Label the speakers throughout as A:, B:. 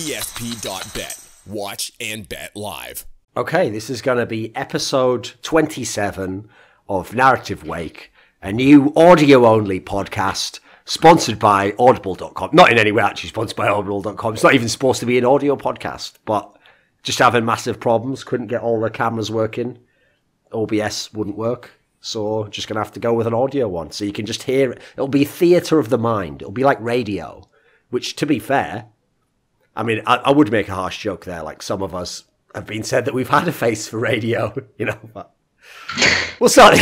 A: ESP.bet. Watch and bet live.
B: Okay, this is going to be episode 27 of Narrative Wake, a new audio-only podcast sponsored by Audible.com. Not in any way actually sponsored by Audible.com. It's not even supposed to be an audio podcast, but just having massive problems. Couldn't get all the cameras working. OBS wouldn't work. So just going to have to go with an audio one. So you can just hear it. It'll be theatre of the mind. It'll be like radio, which, to be fair, I mean, I would make a harsh joke there. Like, some of us have been said that we've had a face for radio, you know. But we'll start.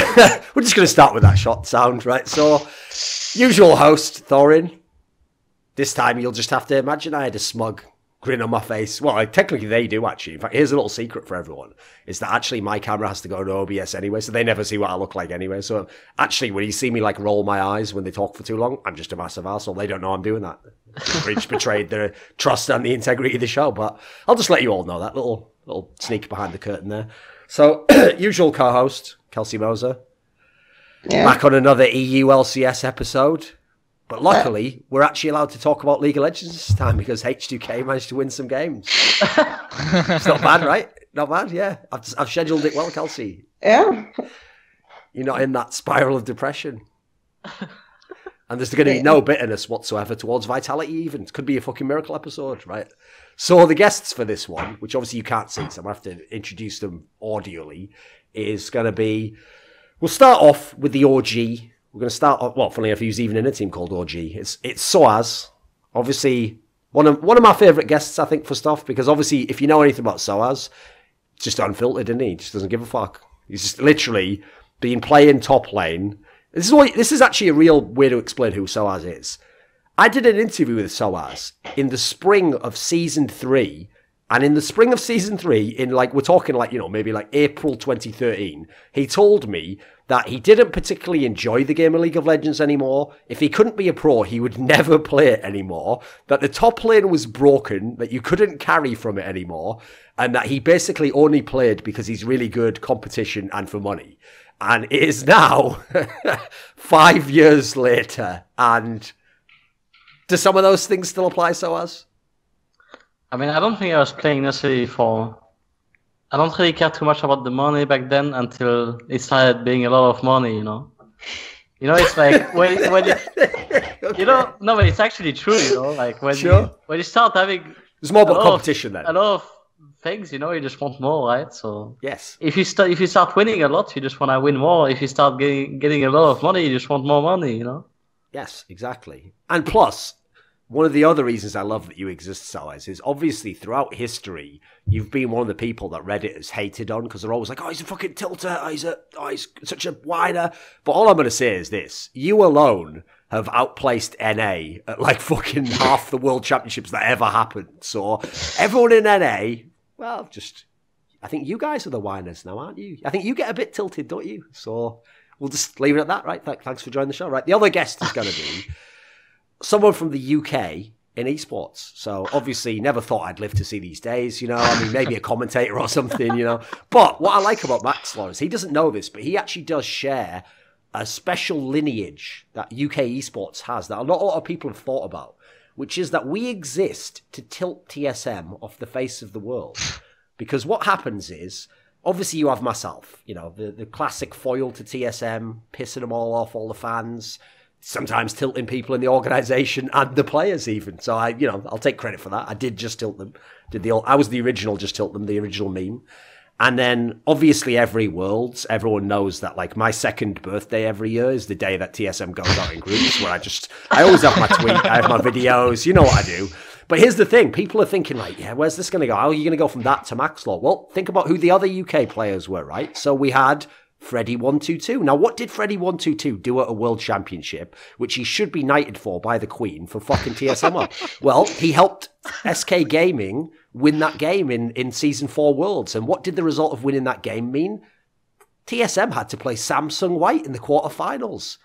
B: We're just going to start with that shot sound, right? So, usual host, Thorin. This time you'll just have to imagine I had a smug grin on my face. Well, technically they do, actually. In fact, here's a little secret for everyone, is that actually my camera has to go to OBS anyway, so they never see what I look like anyway. So actually, when you see me like roll my eyes when they talk for too long, I'm just a massive arsehole. They don't know I'm doing that. Bridge betrayed their trust and the integrity of the show, but I'll just let you all know that little sneak behind the curtain there. So, usual co-host, Kelsey Moser. Yeah. Back on another EU LCS episode. But luckily, we're actually allowed to talk about League of Legends this time because H2K managed to win some games. It's not bad, right? Not bad, yeah. I've scheduled it well, Kelsey.
C: Yeah.
B: You're not in that spiral of depression. And there's going to be no bitterness whatsoever towards Vitality even. It could be a fucking miracle episode, right? So the guests for this one, which obviously you can't see, so I'm going to have to introduce them audially, is going to be... We'll start off with the OG. We're going to start off... Well, funnily enough, he's even in a team called OG. It's sOAZ. Obviously, one of my favourite guests, I think, for stuff, because obviously, if you know anything about sOAZ, it's just unfiltered, isn't he? He just doesn't give a fuck. He's just literally been playing top lane. This is actually a real way to explain who sOAZ is. I did an interview with sOAZ in the spring of Season 3, and in the spring of Season 3, in like, we're talking like, you know, maybe like April 2013, he told me that he didn't particularly enjoy the game of League of Legends anymore. If he couldn't be a pro, he would never play it anymore. That the top lane was broken, that you couldn't carry from it anymore, and that he basically only played because he's really good, competition, and for money. And it is now 5 years later, and do some of those things still apply, sOAZ?
D: I mean, I don't think I was playing necessarily for... I don't really care too much about the money back then until it started being a lot of money, you know? You know, it's like, when okay. You know, no, but it's actually true, you know? Like, when you start having...
B: There's more about competition then.
D: A lot of things, you know, you just want more, right? So
B: yes,
D: if you start winning a lot, you just want to win more. If you start getting a lot of money, you just want more money, you know?
B: Yes, exactly. And plus, one of the other reasons I love that you exist, sOAZ, is obviously throughout history, you've been one of the people that Reddit has hated on because they're always like, oh, he's a fucking tilter, he's such a whiner. But all I'm going to say is this: you alone have outplaced NA at like fucking half the world championships that ever happened. So everyone in NA, well, I think you guys are the whiners now, aren't you? I think you get a bit tilted, don't you? So we'll just leave it at that, right? Thanks for joining the show, right? The other guest is going to be someone from the UK in esports. So obviously never thought I'd live to see these days, you know. I mean, maybe a commentator or something, you know. But what I like about Maxlore is he doesn't know this, but he actually does share a special lineage that UK esports has that not a lot of people have thought about, which is that we exist to tilt TSM off the face of the world. Because what happens is, obviously you have myself, you know, the classic foil to TSM, pissing them all off, all the fans, sometimes tilting people in the organisation and the players even. So I'll take credit for that. I did just tilt them. I was the original just tilt them, the original meme. And then obviously every Worlds, everyone knows that like my second birthday every year is the day that TSM goes out in groups where I always have my tweet, I have my videos, you know what I do. But here's the thing, people are thinking like, yeah, where's this going to go? How are you going to go from that to Maxlore? Well, think about who the other UK players were, right? So we had Freddy122. Now, what did Freddy122 do at a World Championship, which he should be knighted for by the Queen for fucking TSM up? Well, he helped SK Gaming win that game in Season 4 Worlds. And what did the result of winning that game mean? TSM had to play Samsung White in the quarterfinals.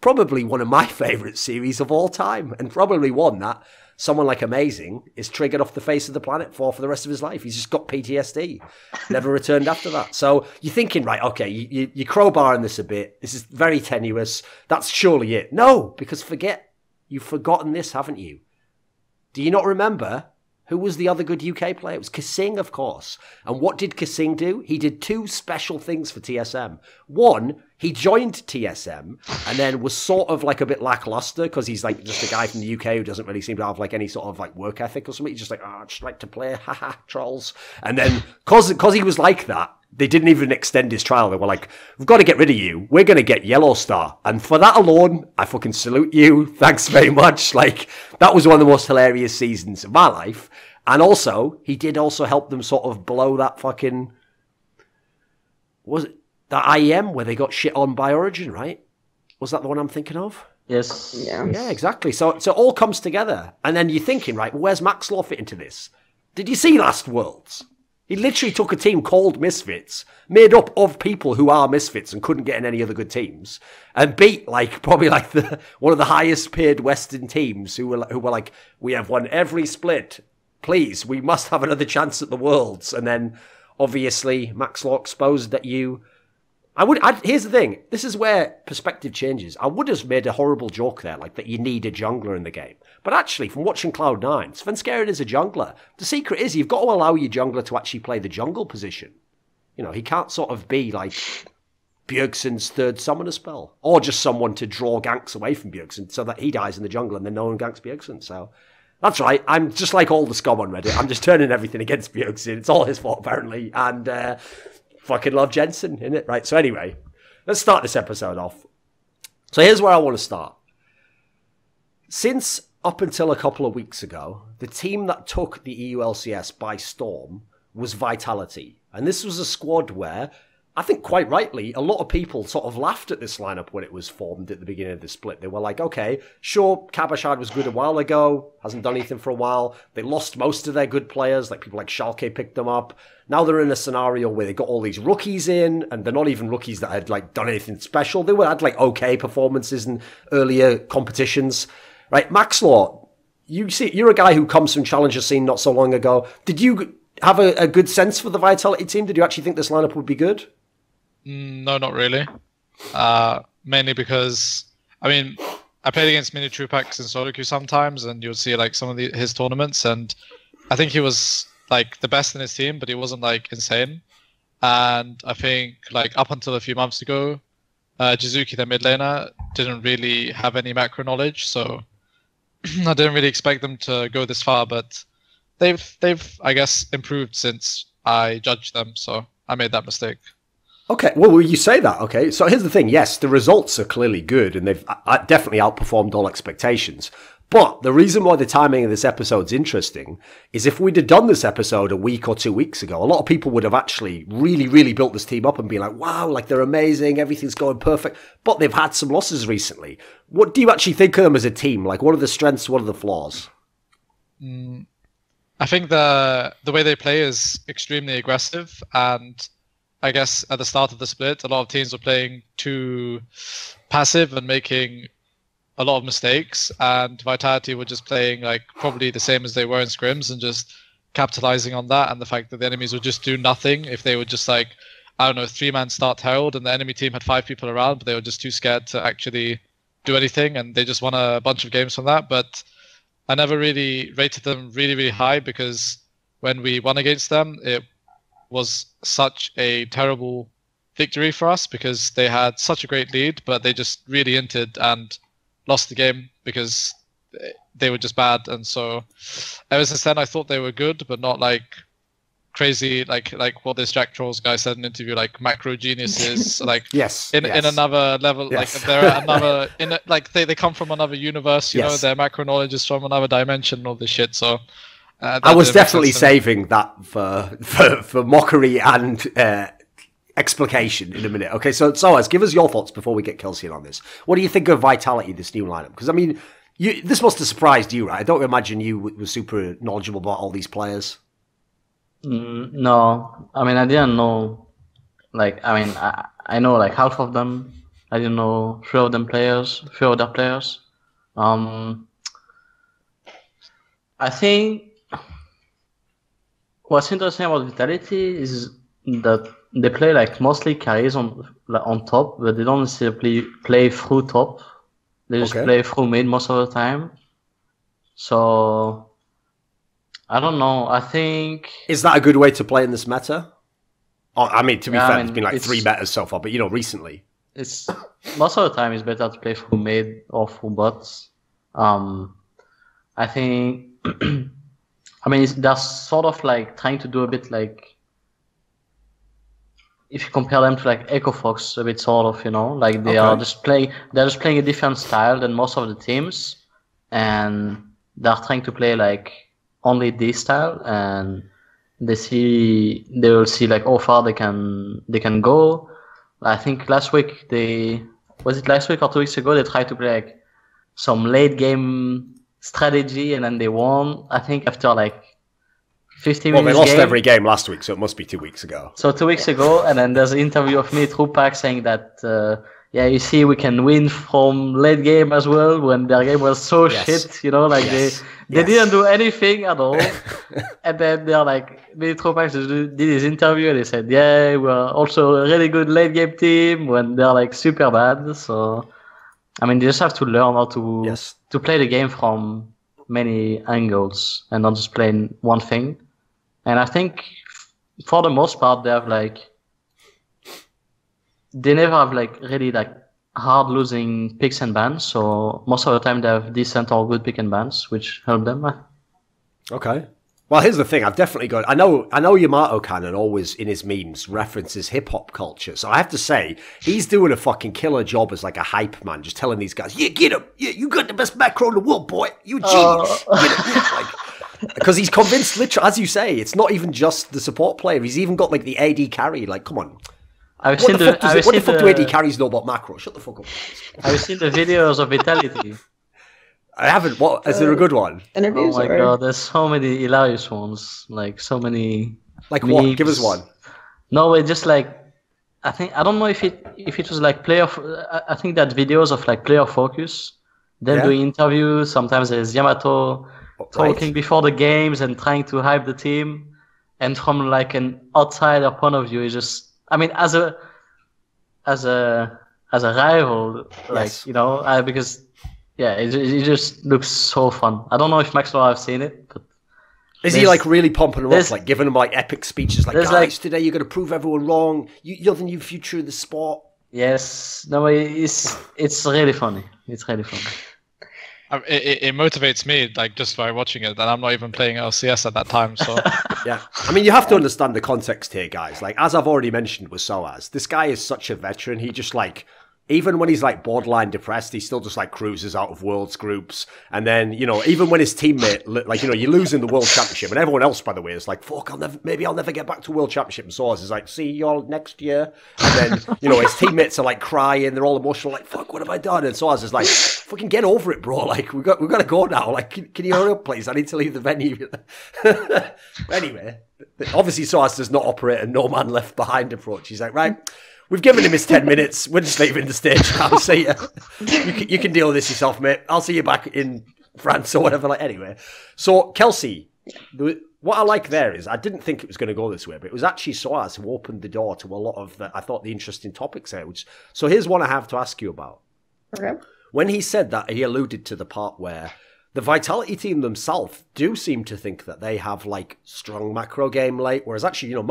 B: Probably one of my favourite series of all time, and probably one that someone like Amazing is triggered off the face of the planet for the rest of his life. He's just got PTSD. Never returned after that. So you're thinking, right, okay, you're crowbarring this a bit. This is very tenuous. That's surely it. No, because you've forgotten this, haven't you? Do you not remember Who was the other good UK player? It was Kasing, of course. And what did Kasing do? He did two special things for TSM. One, he joined TSM and then was sort of like a bit lackluster because he's like just a guy from the UK who doesn't really seem to have like any sort of like work ethic or something. He's just like, I just like to play, haha, trolls. And then because he was like that, they didn't even extend his trial. They were like, we've got to get rid of you. We're going to get Yellow Star. And for that alone, I fucking salute you. Thanks very much. Like, that was one of the most hilarious seasons of my life. And also, he did also help them sort of blow that fucking... Was it that IEM where they got shit on by Origin, right? Was that the one I'm thinking of?
D: Yes.
B: Yeah, exactly. So it all comes together. And then you're thinking, right, well, where's Maxlore fit into this? Did you see Last Worlds? He literally took a team called Misfits, made up of people who are Misfits and couldn't get in any other good teams, and beat like probably like one of the highest paid Western teams who were like, we have won every split. Please, we must have another chance at the Worlds. And then obviously Maxlore exposed that you. Here's the thing. This is where perspective changes. I would have made a horrible joke there, like that you need a jungler in the game. But actually, from watching Cloud9, Svenskeren is a jungler. The secret is you've got to allow your jungler to actually play the jungle position. You know, he can't sort of be like Bjergsen's third summoner spell. Or just someone to draw ganks away from Bjergsen so that he dies in the jungle and then no one ganks Bjergsen. So that's right. I'm just like all the scum on Reddit. I'm just turning everything against Bjergsen. It's all his fault, apparently. And fucking love Jensen, innit? Right, so anyway, let's start this episode off. So here's where I want to start. Since up until a couple of weeks ago, the team that took the EU LCS by storm was Vitality. And this was a squad where, I think quite rightly, a lot of people sort of laughed at this lineup when it was formed at the beginning of the split. They were like, okay, sure, Kabashad was good a while ago, hasn't done anything for a while. They lost most of their good players, like people like Schalke picked them up. Now they're in a scenario where they got all these rookies in, and they're not even rookies that had like done anything special. They had like okay performances in earlier competitions. Right, Maxlore, you're a guy who comes from Challenger scene not so long ago. Did you have a good sense for the Vitality team? Did you actually think this lineup would be good?
C: No, not really. Mainly because, I mean, I played against Mini Trupax in solo queue sometimes, and you'll see like some of his tournaments, and I think he was like the best in his team, but he wasn't like insane. And I think like up until a few months ago, Jizuki, the mid laner, didn't really have any macro knowledge, so I didn't really expect them to go this far. But they've I guess improved since I judged them, so I made that mistake.
B: Okay, well, you say that, okay. So here's the thing. Yes, the results are clearly good, and they've definitely outperformed all expectations. But the reason why the timing of this episode's interesting is if we'd have done this episode a week or 2 weeks ago, a lot of people would have actually really, really built this team up and been like, wow, like they're amazing, everything's going perfect. But they've had some losses recently. What do you actually think of them as a team? Like, what are the strengths, what are the flaws?
C: I think the way they play is extremely aggressive, and I guess at the start of the split, a lot of teams were playing too passive and making a lot of mistakes, and Vitality were just playing like probably the same as they were in scrims and just capitalizing on that, and the fact that the enemies would just do nothing if they would just like, I don't know, 3-man start Herald and the enemy team had 5 people around, but they were just too scared to actually do anything, and they just won a bunch of games from that. But I never really rated them really, really high, because when we won against them, it was such a terrible victory for us because they had such a great lead, but they just really inted and lost the game because they were just bad. And so ever since then, I thought they were good, but not like crazy, like what this Jack Trolls guy said in an interview, like macro geniuses, like in another level, like they're another like they come from another universe, you know, their macro knowledge is from another dimension and all this shit. So
B: I was definitely saving that for mockery and explication in a minute. Okay, so sOAZ, give us your thoughts before we get Kelsey in on this. What do you think of Vitality, this new lineup? Because I mean, this must have surprised you, right? I don't imagine you were super knowledgeable about all these players.
D: No, I mean, I didn't know. Like, I mean, I know like half of them. I didn't know 3 of them players, 3 other players. I think what's interesting about Vitality is that they play like mostly carries on top, but they don't necessarily play through top. They just play through mid most of the time. So I don't know. I think
B: Is that a good way to play in this meta? Oh, I mean, to be
D: Yeah,
B: fair,
D: I mean,
B: there's been like
D: it's-
B: 3 metas so far, but recently.
D: it's most of the time it's better to play full mid or full bots. I think. I mean, they're sort of like trying to do a bit like, if you compare them to like Echo Fox, a bit sort of, like they are just playing. They're just playing a different style than most of the teams, and they're trying to play like only this style, and they will see like how far they can go. I think last week last week or 2 weeks ago they tried to play like some late game strategy, and then they won. I think after like 50
B: Well,
D: minutes.
B: they lost
D: game.
B: every game last week, so it must be 2 weeks ago.
D: So 2 weeks ago, and then there's an interview of me, Trupak, saying that, you see, we can win from late game as well, when their game was so shit, like they didn't do anything at all. And then they're like, me, Trupak did his interview, and they said, yeah, we're also a really good late game team, when they're like super bad. So, I mean, they just have to learn how to play the game from many angles, and not just playing one thing. And I think, for the most part, they never have like really like hard losing picks and bans. So most of the time they have decent or good pick and bans, which help them.
B: Okay. Well, here's the thing. I've definitely got. I know Yamato Cannon always in his memes references hip hop culture. So I have to say he's doing a fucking killer job as like a hype man, just telling these guys, "Yeah, get him. Yeah, you got the best macro in the world, boy. You a genius." Because he's convinced, literally, as you say, it's not even just the support player. He's even got like the AD carry. Like, come on. What the fuck do AD carries know about macro? Shut the fuck up.
D: Have you seen the videos of Vitality?
B: I haven't. What is there a good one?
E: Interviews.
D: Oh my god, there's so many hilarious ones. Like so many.
B: Like
D: memes.
B: what? Give us one.
D: No, it's just like I don't know if it was like player. I think that videos of like player focus, them doing interviews. Sometimes there's Yamato talking before the games and trying to hype the team, and from like an outsider point of view, it's just. I mean, as a rival, like because. Yeah, it just looks so fun. I don't know if Maxlore have seen it, but
B: is he like really pumping them up, like giving them like epic speeches, like guys, today you're going to prove everyone wrong. You're the new future of the sport.
D: Yes, no, it's really funny. It's really funny.
C: It motivates me like just by watching it, and I'm not even playing LCS at that time. So
B: yeah, I mean you have to understand the context here, guys. Like as I've already mentioned with sOAZ, this guy is such a veteran. He just like. Even when he's like borderline depressed, he still just like cruises out of Worlds groups. And then, even when his teammate, like, you lose in the World Championship, and everyone else, by the way, is like, fuck, maybe I'll never get back to World Championship. And sOAZ is like, see y'all next year. And then, his teammates are like crying, they're all emotional, like, fuck, what have I done? And sOAZ is like, fucking get over it, bro. Like, we got to go now. Like, can you hurry up, please? I need to leave the venue. Anyway, obviously sOAZ does not operate a no man left behind approach. He's like, right. We've given him his 10 minutes. We're just leaving the stage. I'll see you. You can deal with this yourself, mate. I'll see you back in France or whatever. Like anyway. So, Kelsey, what I like there is I didn't think it was going to go this way, but it was actually sOAZ who opened the door to a lot of, I thought, the interesting topics there. So here's one I have to ask you about.
E: Okay.
B: When he said that, he alluded to the part where the Vitality team themselves do seem to think that they have like strong macro game late, whereas actually, even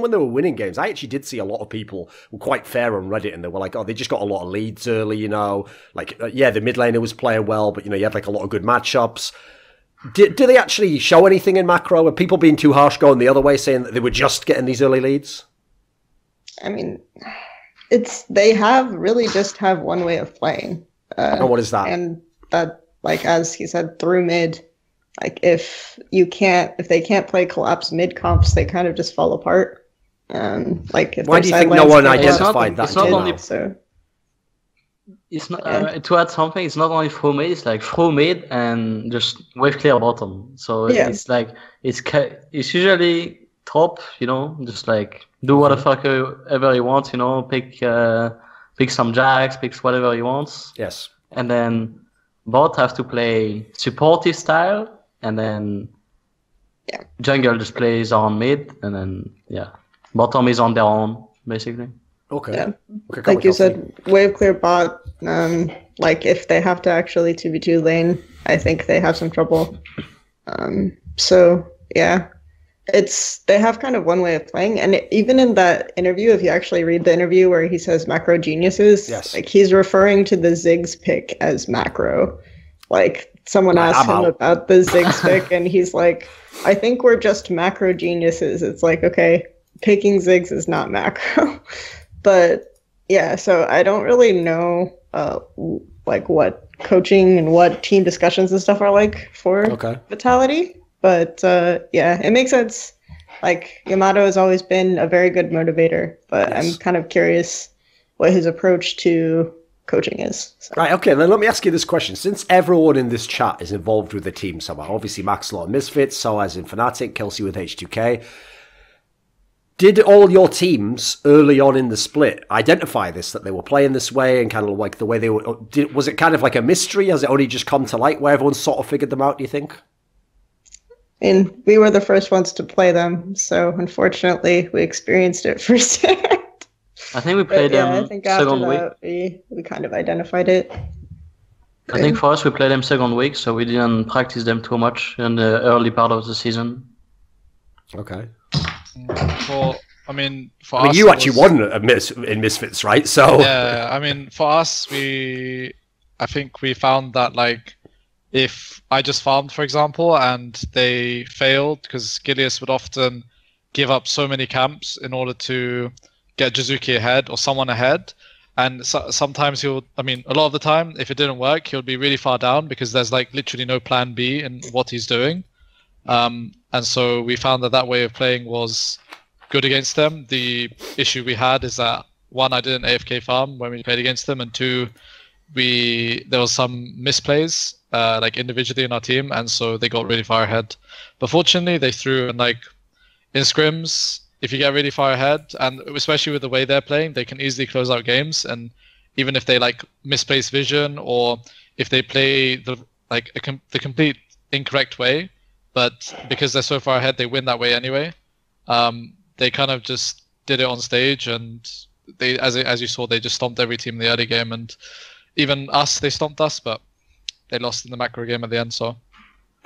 B: when they were winning games, I actually did see a lot of people were quite fair on Reddit, and they were like, oh, they just got a lot of leads early, like the mid laner was playing well, but you had like a lot of good matchups. Do they actually show anything in macro? Are people being too harsh going the other way, saying that they were just getting these early leads?
E: I mean, they really just have one way of playing.
B: And what is that?
E: And that. Like, as he said, through mid, like, if they can't play collapse mid comps, they kind of just fall apart. Like, if
B: why do you think no one identified that?
D: It's not only it's not to add something. It's not only through mid. It's like through mid and just wave clear bottom. So it's like it's usually top. Just like do whatever you want. Pick some jacks, pick whatever you want.
B: Yes,
D: and then. Bot have to play supportive style, and then jungle just plays on mid, and then bottom is on their own basically.
B: Okay.
E: Yeah. Okay, like you said, wave clear bot. Like if they have to actually 2v2 lane, I think they have some trouble. So yeah, they have kind of one way of playing, and even in that interview, if you actually read the interview where he says macro geniuses,
B: yes,
E: like he's referring to the Ziggs pick as macro. Like someone asked him about the Ziggs pick, and he's like, "I think we're just macro geniuses." It's like, okay, picking Ziggs is not macro, but yeah. So I don't really know, like what coaching and what team discussions and stuff are like for Vitality. But yeah, it makes sense. Like Yamato has always been a very good motivator, but I'm kind of curious what his approach to coaching is. So.
B: Right, okay, then let me ask you this question. Since everyone in this chat is involved with the team somehow, obviously Maxlore and Misfits, sOAZ in FNATIC, Kelsey with H2K, did all your teams early on in the split identify this, that they were playing this way and kind of like the way they were? Was it kind of like a mystery? Has it only just come to light where everyone sort of figured them out, do you think?
E: And we were the first ones to play them, so unfortunately we experienced it firsthand.
D: I think we played them second week.
E: We kind of identified it.
D: I think for us we played them second week, so we didn't practice them too much in the early part of the season.
B: Okay.
C: For us,
B: you actually won in Misfits, right? So
C: yeah, I mean, for us, I think we found that like if I just farmed, for example, and they failed because Gilius would often give up so many camps in order to get Jizuki ahead or someone ahead, and sometimes a lot of the time, if it didn't work, he'll be really far down because there's like literally no plan B in what he's doing. And so we found that way of playing was good against them. The issue we had is that one, I didn't AFK farm when we played against them, and two, there was some misplays like individually in our team, and so they got really far ahead. But fortunately, they threw in in scrims. If you get really far ahead, and especially with the way they're playing, they can easily close out games. And even if they misplace vision, or if they play the complete incorrect way, but because they're so far ahead, they win that way anyway. They kind of just did it on stage, and they, as you saw, they just stomped every team in the early game, and even us, they stomped us, but they lost in the macro game at the end. So.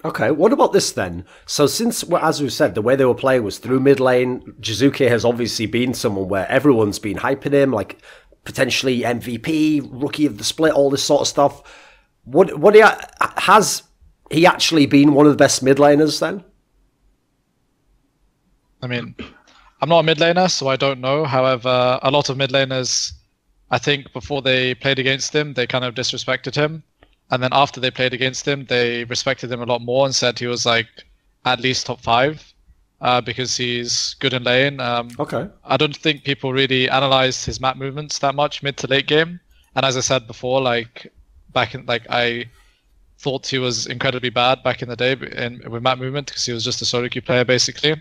B: Okay, what about this then? So since, as we said, the way they were playing was through mid lane, Jizuki has obviously been someone where everyone's been hyping him, like potentially MVP, rookie of the split, all this sort of stuff. Has he actually been one of the best mid laners then?
C: I mean, I'm not a mid laner, so I don't know. However, a lot of mid laners, I think before they played against him, they kind of disrespected him. And then after they played against him, they respected him a lot more and said he was at least top 5 because he's good in lane.
B: Okay.
C: I don't think people really analyzed his map movements that much mid to late game. And as I said before, I thought he was incredibly bad back in the day with map movement because he was just a solo queue player basically.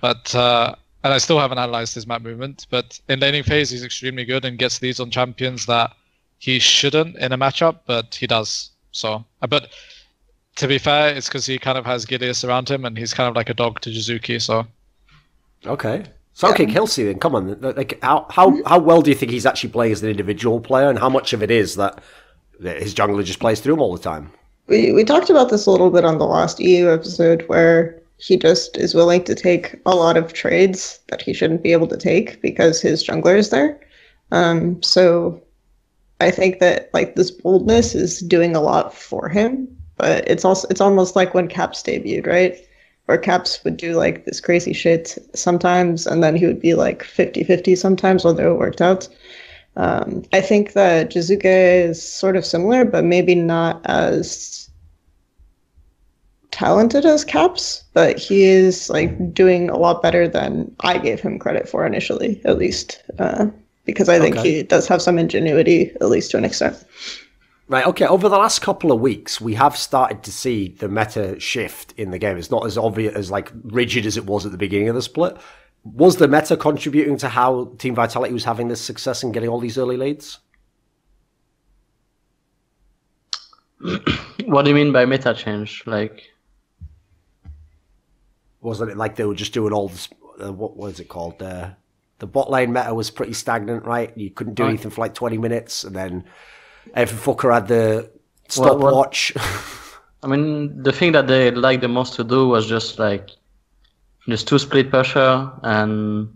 C: But and I still haven't analyzed his map movement. But in laning phase, he's extremely good and gets leads on champions that he shouldn't in a matchup, but he does. So, but to be fair, it's because he kind of has Gilius around him, and he's kind of like a dog to Jizuki. So,
B: okay. So, okay, Kelsey, then come on. How well do you think he's actually playing as an individual player, and how much of it is that his jungler just plays through him all the time?
E: We talked about this a little bit on the last EU episode, where he just is willing to take a lot of trades that he shouldn't be able to take because his jungler is there. So I think that this boldness is doing a lot for him, but it's almost like when Caps debuted, right? Where Caps would do this crazy shit sometimes, and then he would be 50-50 sometimes, although it worked out. I think that Jizuke is sort of similar, but maybe not as talented as Caps, but he is doing a lot better than I gave him credit for initially, at least. Because I think he does have some ingenuity, at least to an extent.
B: Right, okay. Over the last couple of weeks, we have started to see the meta shift in the game. It's not as obvious, as rigid as it was at the beginning of the split. Was the meta contributing to how Team Vitality was having this success and getting all these early leads?
D: What do you mean by meta change?
B: Wasn't it they were just doing all this, what was it called? The bot lane meta was pretty stagnant, right? You couldn't do anything for 20 minutes, and then every fucker had the stopwatch.
D: I mean, the thing that they liked the most to do was just to split pressure and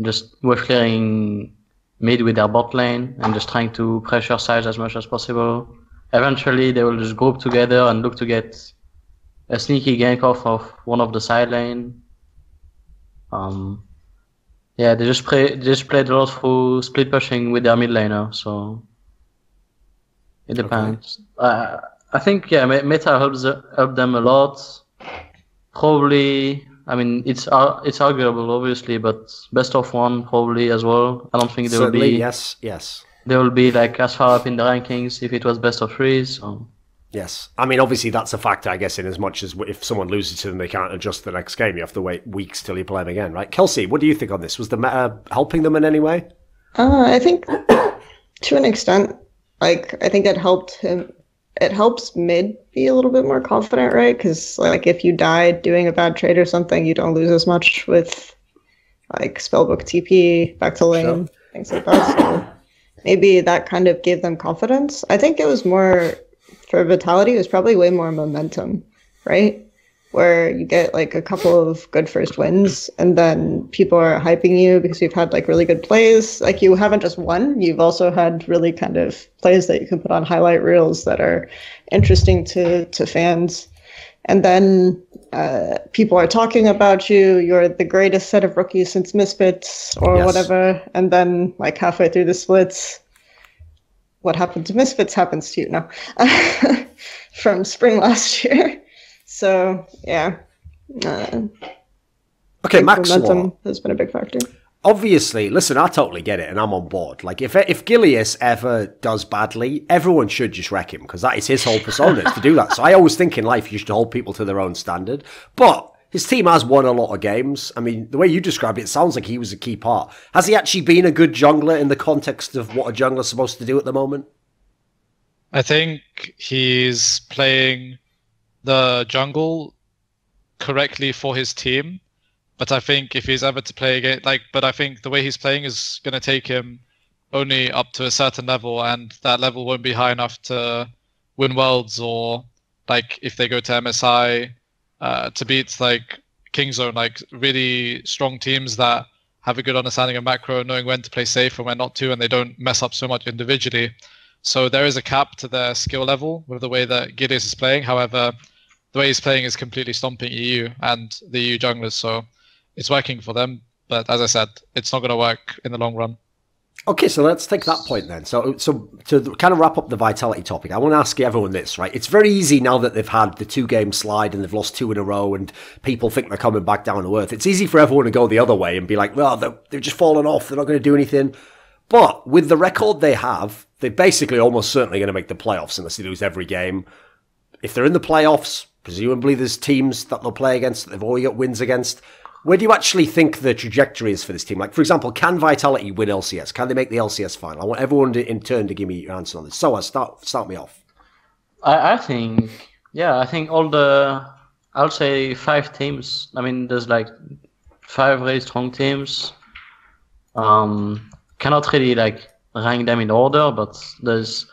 D: just wave clearing mid with their bot lane and just trying to pressure sides as much as possible. Eventually, they will just group together and look to get a sneaky gank off of one of the side lane. Yeah, they just played a lot through split pushing with their mid laner, so it depends. Okay. I think meta helped them a lot. Probably, I mean, it's arguable, obviously, but best of one probably as well. I don't think there will be.
B: Yes.
D: They will be like as far up in the rankings if it was best of three. So.
B: Yes, I mean, obviously that's a factor, I guess, in as much as if someone loses to them, they can't adjust the next game. You have to wait weeks till you play them again, right? Kelsey, what do you think on this? Was the meta helping them in any way?
E: I think to an extent, like, I think it helped him. It helps mid be a little bit more confident, right? Because like if you die doing a bad trade or something, you don't lose as much with like spellbook TP back to lane, things like that. So maybe that kind of gave them confidence. I think it was more for Vitality. It was probably way more momentum, right? Where you get like a couple of good first wins and then people are hyping you because you've had like really good plays. Like you haven't just won, you've also had really kind of plays that you can put on highlight reels that are interesting to fans. And then people are talking about you. You're the greatest set of rookies since Misfits or whatever. And then like halfway through the splits, what happened to Misfits happens to you now from spring last year. So, yeah.
B: Okay, Maxlore.
E: Momentum has been a big factor.
B: Obviously, listen, I totally get it, and I'm on board. Like, if Gilius ever does badly, everyone should just wreck him, because that is his whole persona, is to do that. So I always think in life you should hold people to their own standard. But his team has won a lot of games. I mean, the way you described it, it sounds like he was a key part. Has he actually been a good jungler in the context of what a jungler's supposed to do at the moment?
C: I think he's playing the jungle correctly for his team, but I think if he's ever to play again, but I think the way he's playing is going to take him only up to a certain level, and that level won't be high enough to win worlds, or like if they go to MSI to beat like Kingzone, like really strong teams that have a good understanding of macro, knowing when to play safe and when not to, and they don't mess up so much individually. So there is a cap to their skill level with the way that Gilius is playing. However, the way he's playing is completely stomping EU and the EU junglers, so it's working for them. But as I said, it's not going to work in the long run.
B: Okay, so let's take that point then. So to kind of wrap up the Vitality topic, I want to ask everyone this, right? It's very easy now that they've had the 2-game slide and they've lost 2 in a row and people think they're coming back down to earth. It's easy for everyone to go the other way and be like, well, they've just fallen off. They're not going to do anything. But with the record they have, they're basically almost certainly going to make the playoffs unless they lose every game. If they're in the playoffs, presumably there's teams that they'll play against that they've already got wins against. Where do you actually think the trajectory is for this team? Like, for example, can Vitality win LCS? Can they make the LCS final? I want everyone in turn to give me your answer on this. So, start me off.
D: I think I'll say 5 teams. I mean, there's like 5 very strong teams. Cannot really like rank them in order, but there's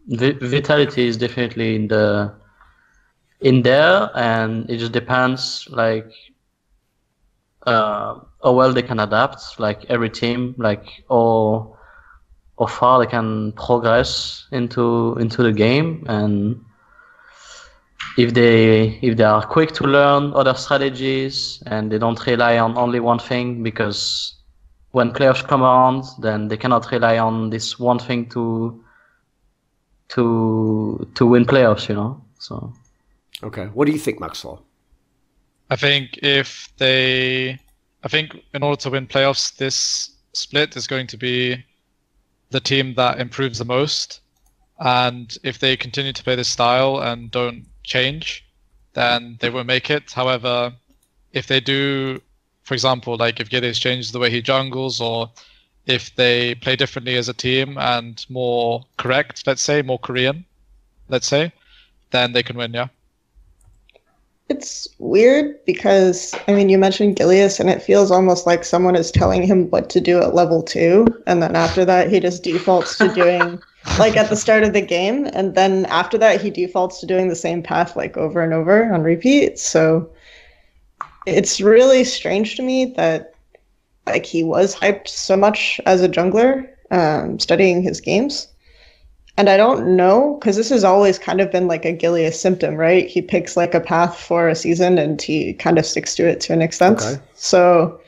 D: Vitality is definitely in there, and it just depends like how well they can adapt, like every team, like or how far they can progress into the game, and if they are quick to learn other strategies and they don't rely on only one thing, because when playoffs come around, then they cannot rely on this one thing to win playoffs, you know. So,
B: okay, what do you think, Maxlore?
C: I think in order to win playoffs, this split is going to be the team that improves the most. And if they continue to play this style and don't change, then they won't make it. However, if they do, for example, like if Gilius changes the way he jungles, or if they play differently as a team and more correct, let's say, more Korean, let's say, then they can win, yeah.
E: It's weird because, I mean, you mentioned Gilius, and it feels almost like someone is telling him what to do at level 2, and then after that, he just defaults to doing, like, at the start of the game, and then after that, he defaults to doing the same path, like, over and over on repeat. So it's really strange to me that, like, he was hyped so much as a jungler, studying his games. And I don't know, because this has always kind of been like a Gilius symptom, right? He picks like a path for a season and he kind of sticks to it to an extent. Okay. So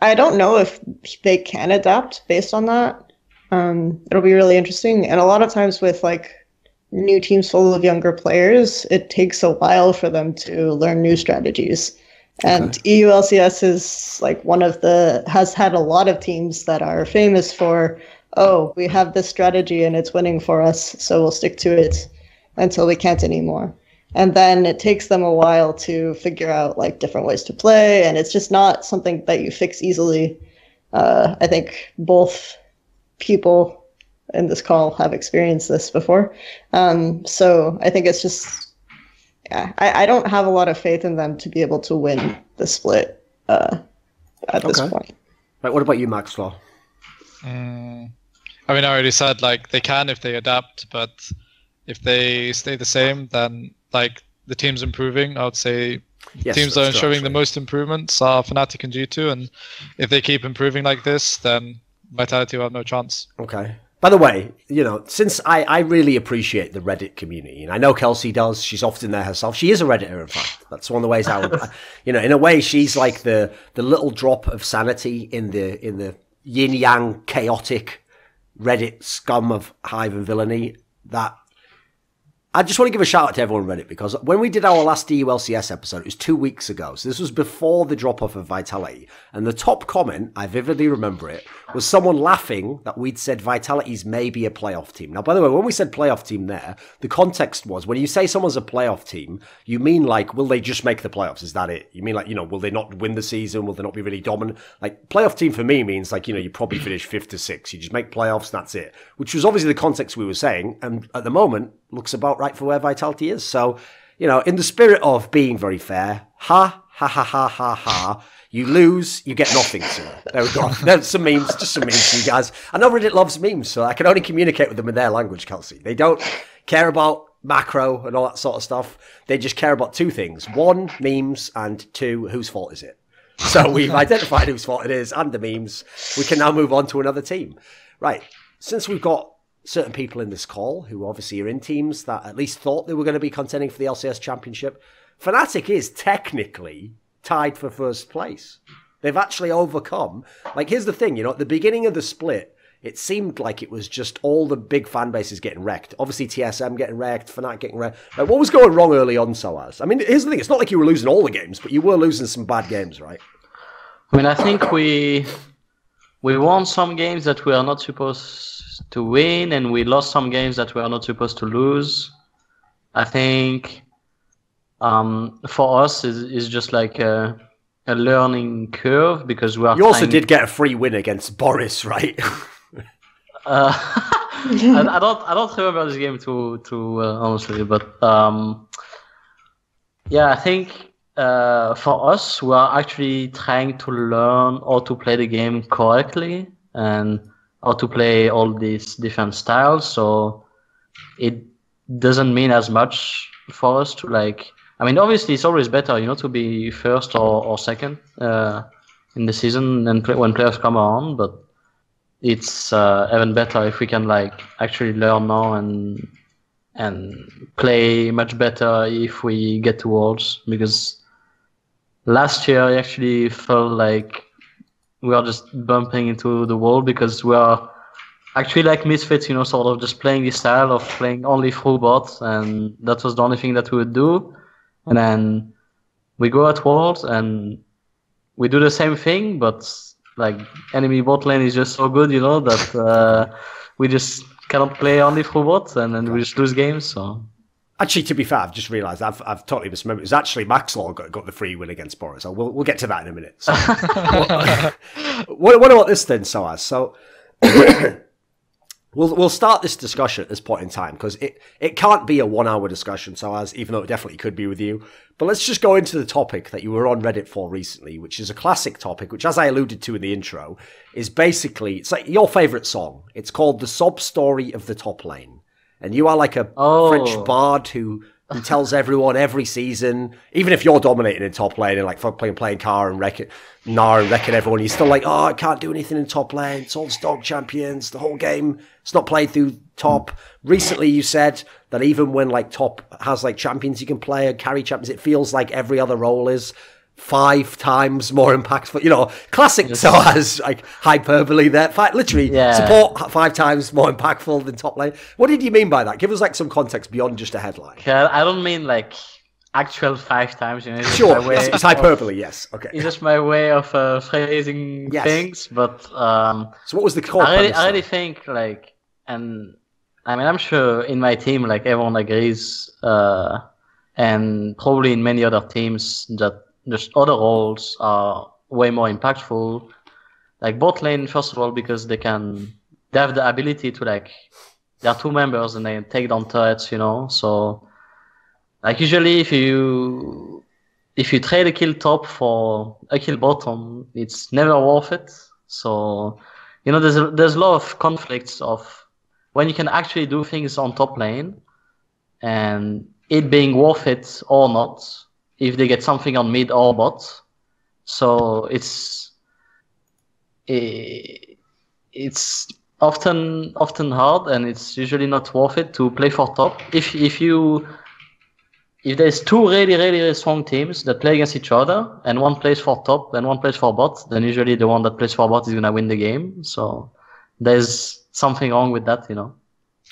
E: I don't know if they can adapt based on that. It'll be really interesting. And a lot of times with like new teams full of younger players, it takes a while for them to learn new strategies. And EU LCS is like has had a lot of teams that are famous for, oh, we have this strategy and it's winning for us, so we'll stick to it until we can't anymore. And then it takes them a while to figure out like different ways to play, and it's just not something that you fix easily. I think both people in this call have experienced this before. So I think it's just, yeah, I don't have a lot of faith in them to be able to win the split at this point.
B: Right, what about you, Maxlore?
C: I mean, I already said, like, they can if they adapt, but if they stay the same, then, like, the team's improving. I would say teams that are showing the most improvements are FNATIC and G2, and if they keep improving like this, then Vitality will have no chance.
B: Okay. By the way, you know, since I really appreciate the Reddit community, and I know Kelsey does, she's often there herself. She is a Redditor, in fact. That's one of the ways I would, you know, in a way, she's like the little drop of sanity in the yin-yang chaotic Reddit scum of hive and villainy. That I just want to give a shout out to everyone on Reddit, because when we did our last EU LCS episode, it was 2 weeks ago. So this was before the drop off of Vitality. And the top comment, I vividly remember it, was someone laughing that we'd said Vitality's maybe a playoff team. Now, by the way, when we said playoff team there, the context was when you say someone's a playoff team, you mean like, will they just make the playoffs? Is that it? You mean like, you know, will they not win the season? Will they not be really dominant? Like, playoff team for me means like, you know, you probably finish 5th to 6th. You just make playoffs and that's it. Which was obviously the context we were saying. And at the moment, looks about right for where Vitality is. So, you know, in the spirit of being very fair, ha, you lose, you get nothing, sir. There we go. There's some memes, just some memes for you guys. I know Reddit loves memes, so I can only communicate with them in their language, Kelsey. They don't care about macro and all that sort of stuff. They just care about 2 things. 1, memes, and 2, whose fault is it? So we've identified whose fault it is and the memes. We can now move on to another team. Right. Since we've got certain people in this call who obviously are in teams that at least thought they were going to be contending for the LCS Championship, FNATIC is technically tied for first place. They've actually overcome. Like, here's the thing, you know, at the beginning of the split, it seemed like it was just all the big fan bases getting wrecked. Obviously, TSM getting wrecked, FNATIC getting wrecked. Like, what was going wrong early on, sOAZ? I mean, here's the thing, it's not like you were losing all the games, but you were losing some bad games, right?
D: I mean, I think we won some games that we are not supposed to win, and we lost some games that we are not supposed to lose. I think for us is just like a learning curve, because we are.
B: You also did get a free win against Boris, right?
D: I don't remember this game too honestly, but yeah, I think for us we are actually trying to learn how to play the game correctly and how to play all these different styles. So it doesn't mean as much for us to like. I mean, obviously it's always better, you know, to be first or second in the season and when players come on, but it's even better if we can like actually learn now and play much better if we get to Worlds, because last year I actually felt like we are just bumping into the wall, because we are actually like Misfits, you know, sort of just playing this style of playing only full bots, and that was the only thing that we would do. And then we go at Worlds and we do the same thing, but like enemy bot lane is just so good, you know, that we just cannot play only full bots, and then we just lose games. So
B: actually, to be fair, I've just realised I've totally misremembered. It was actually Maxlore got the free win against Boris. So we'll get to that in a minute. So, what about this then, sOAZ? So We'll start this discussion at this point in time because it can't be a 1 hour discussion, sOAZ, even though it definitely could be with you. But let's just go into the topic that you were on Reddit for recently, which is a classic topic, which, as I alluded to in the intro, is basically, it's like your favourite song. It's called The Sob Story of the Top Lane. And you are like a French bard who tells everyone every season, even if you're dominating in top lane and like playing Car and wrecking everyone, you're still like, oh, I can't do anything in top lane. It's all the Dog Champions, the whole game. It's not played through top. Recently, you said that even when like top has like champions you can play and carry champions, it feels like every other role is 5 times more impactful. You know, classic sOAZ, like hyperbole there. Literally, support 5 times more impactful than top lane. What did you mean by that? Give us like some context beyond just a headline.
D: I don't mean like actual 5 times. You know,
B: sure, it's hyperbole. Yes, okay.
D: It's just my way of phrasing things. But
B: so what was the core?
D: I really think like, and I mean, I'm sure in my team, like everyone agrees, and probably in many other teams that just other roles are way more impactful. Like bot lane, first of all, because they have the ability to like, there are 2 members and they take down turrets, you know. So like usually if you trade a kill top for a kill bottom, it's never worth it. So, you know, there's a lot of conflicts of when you can actually do things on top lane and it being worth it or not, if they get something on mid or bot. So it's often hard, and it's usually not worth it to play for top. If there's 2 really strong teams that play against each other, and one plays for top and one plays for bot, then usually the one that plays for bot is gonna win the game. So there's something wrong with that, you know.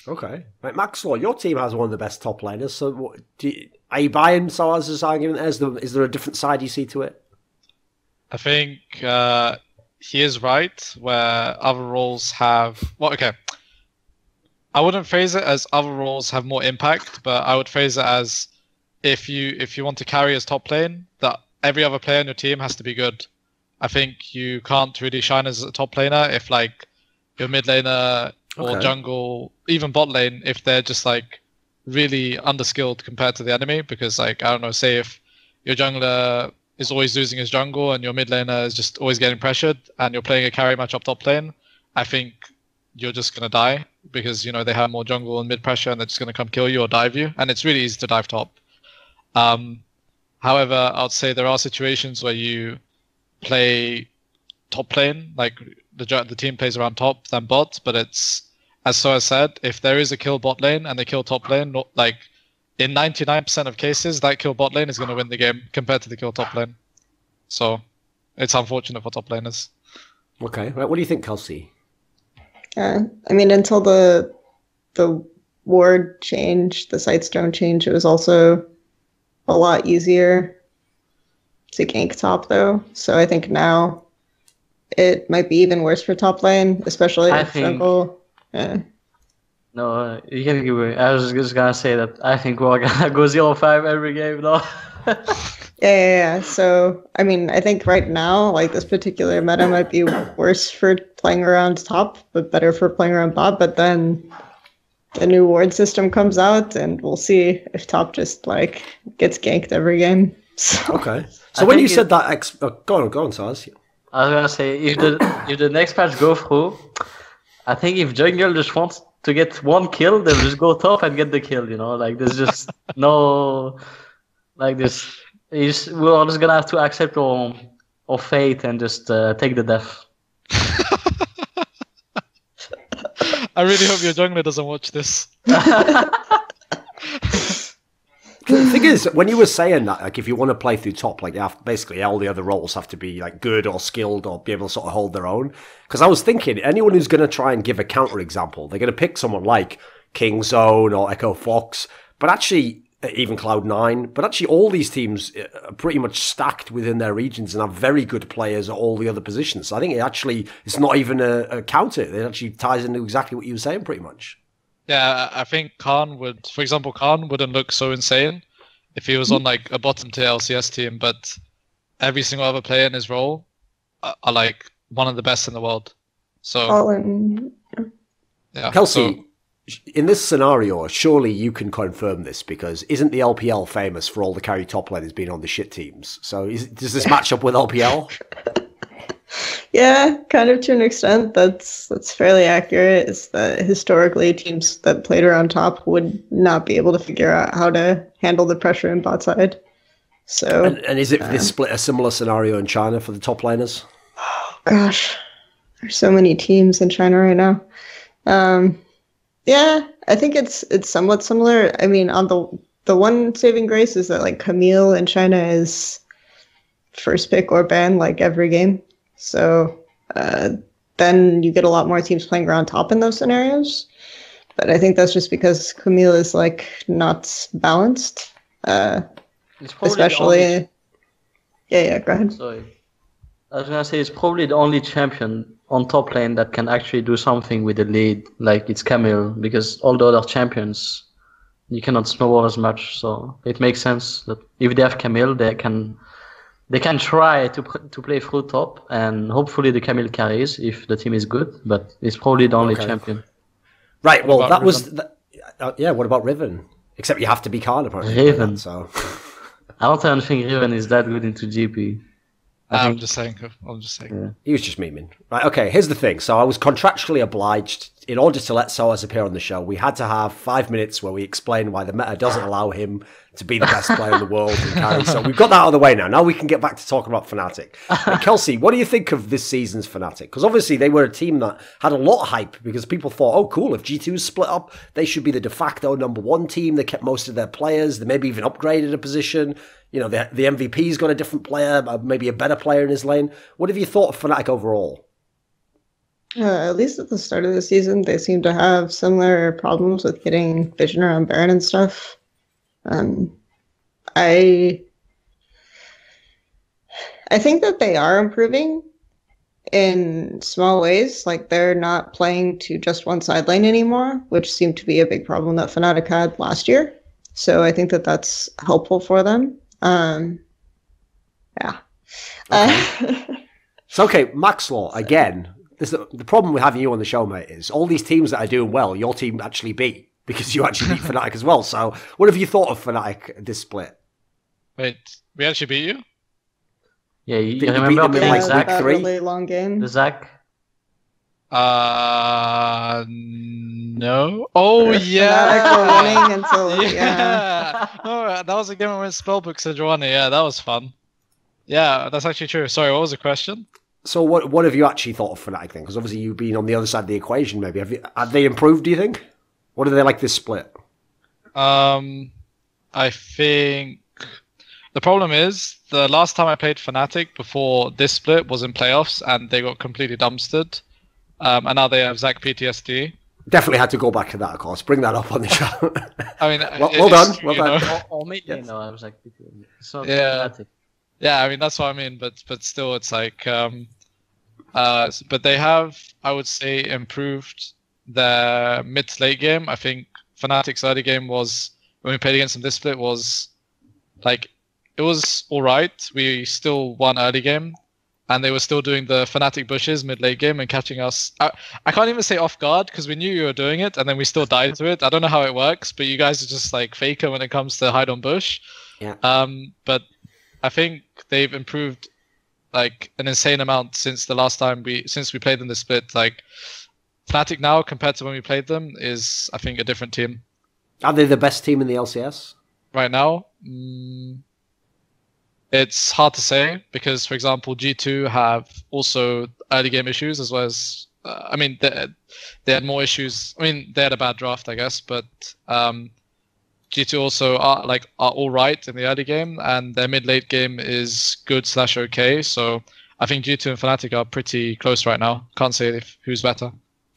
B: Okay, right, Maxlore, your team has one of the best top laners. So, are you buying sOAZ's argument? Is there a different side you see to it?
C: I think he is right. Where other roles have, well, okay, I wouldn't phrase it as other roles have more impact, but I would phrase it as if you want to carry as top lane, that every other player in your team has to be good. I think you can't really shine as a top laner if like your mid laner or jungle, even bot lane, if they're just like really underskilled compared to the enemy. Because like, I don't know, say if your jungler is always losing his jungle and your mid laner is just always getting pressured and you're playing a carry match up top lane, I think you're just going to die because, you know, they have more jungle and mid pressure and they're just going to come kill you or dive you. And it's really easy to dive top. However, I would say there are situations where you play top lane, like the team plays around top than bot, but it's, as sOAZ said, if there is a kill bot lane and they kill top lane, like in 99% of cases, that kill bot lane is going to win the game compared to the kill top lane. So it's unfortunate for top laners.
B: Okay, right. What do you think, Kelsey?
E: I mean, until the ward change, the Sightstone change, it was also a lot easier to gank top, though. So I think now it might be even worse for top lane, especially if jungle.
D: No, you can give away. I was just gonna say that I think we're gonna go 0-5 every game now.
E: Yeah. So, I mean, I think right now, like this particular meta might be worse for playing around top, but better for playing around bot. But then the new ward system comes out, and we'll see if top just like gets ganked every game. So.
B: Okay. So when you said that, go on, sOAZ.
D: I was gonna say if the next patch go through, I think if jungle just wants to get 1 kill, they'll just go top and get the kill. You know, like there's just no like this. We're all just gonna have to accept our fate and just take the death.
C: I really hope your jungler doesn't watch this.
B: The thing is, when you were saying that, like, if you want to play through top, like, basically all the other roles have to be like good or skilled or be able to sort of hold their own. Because I was thinking, anyone who's going to try and give a counter example, they're going to pick someone like King Zone or Echo Fox, but actually, even Cloud9. But actually, all these teams are pretty much stacked within their regions and have very good players at all the other positions. So I think it's not even a counter. It actually ties into exactly what you were saying, pretty much.
C: Yeah, I think Khan wouldn't look so insane if he was on like a bottom tier LCS team, but every single other player in his role are like one of the best in the world. So Yeah.
B: Kelsey, in this scenario, surely you can confirm this because isn't the LPL famous for all the carry top laners being on the shit teams? So does this match up with LPL?
E: Yeah, kind of to an extent. That's fairly accurate. Is that historically teams that played around top would not be able to figure out how to handle the pressure in bot side. So
B: and is it this split a similar scenario in China for the top laners?
E: Oh gosh, there's so many teams in China right now. Yeah, I think it's somewhat similar. I mean, on the one saving grace is that like Camille in China is first pick or ban like every game. So then you get a lot more teams playing around top in those scenarios. But I think that's just because Camille is like not balanced. Especially, yeah. Go ahead.
D: Sorry, I was gonna say it's probably the only champion on top lane that can actually do something with the lead, like it's Camille, because all the other champions you cannot snowball as much. So it makes sense that if they have Camille, they can try to play through top, and hopefully the Camille carries if the team is good. But it's probably the only champion.
B: Right. Well, that was yeah. What about Riven? Except you have to be Khan apparently.
D: Riven.
B: So.
D: I don't think Riven is that good into GP.
C: I'm just saying.
D: Yeah.
B: He was just memeing. Right, okay, here's the thing. So I was contractually obliged, in order to let sOAZ appear on the show, we had to have 5 minutes where we explain why the meta doesn't allow him to be the best player in the world and carry. So we've got that out of the way now. Now we can get back to talking about FNATIC. Kelsey, what do you think of this season's FNATIC? Because obviously they were a team that had a lot of hype because people thought, oh, cool, if G2's split up, they should be the de facto #1 team. They kept most of their players. They maybe even upgraded a position. You know, the MVP's got a different player, maybe a better player in his lane. What have you thought of FNATIC overall?
E: At least at the start of the season, they seem to have similar problems with getting vision around Baron and stuff. I think that they are improving in small ways. Like, they're not playing to just one side lane anymore, which seemed to be a big problem that FNATIC had last year. So I think that that's helpful for them. Yeah.
B: Okay. So, okay, Maxlore, again, the problem with having you on the show, mate, is all these teams that are doing well, your team actually beat, because you actually beat FNATIC as well. So what have you thought of FNATIC this split?
C: Wait, we actually beat you?
D: Yeah, you
B: Did you
D: remember
B: beat them in, like,
D: Zach?
B: week 3?
E: Really long game.
D: The Zach?
C: No. Oh, yeah.
E: FNATIC were winning until,
C: yeah. No, that was a game I went Spellbook Sejuani. Yeah, that was fun. Yeah, that's actually true. Sorry, what was the question?
B: So what have you actually thought of FNATIC then? Because obviously you've been on the other side of the equation, maybe. Have they improved, do you think? What are they like this split?
C: I think the problem is the last time I played FNATIC before this split was in playoffs and they got completely dumpstered. And now they have Zach PTSD.
B: Definitely had to go back to that, of course. Bring that up on the show.
C: I mean,
B: well done. Well done.
D: Or maybe no, I was like, it's not
C: Yeah.
D: FNATIC.
C: Yeah, I mean that's what I mean, but still, it's like, but they have, I would say, improved their mid to late game. I think FNATIC's early game was, when we played against them this split, was like, it was all right. We still won early game, and they were still doing the FNATIC bushes mid late game and catching us. I can't even say off guard because we knew you were doing it, and then we still died to it. I don't know how it works, but you guys are just like faker when it comes to hide on bush.
B: Yeah.
C: But I think they've improved like an insane amount since the last time we played them this split. Like FNATIC now compared to when we played them is, I think, a different team.
B: Are they the best team in the LCS?
C: Right now, it's hard to say because, for example, G2 have also early game issues as well as, I mean, they had more issues. I mean, they had a bad draft, I guess, but G2 also are all right in the early game, and their mid-late game is good/okay. So I think G2 and FNATIC are pretty close right now. Can't say who's better.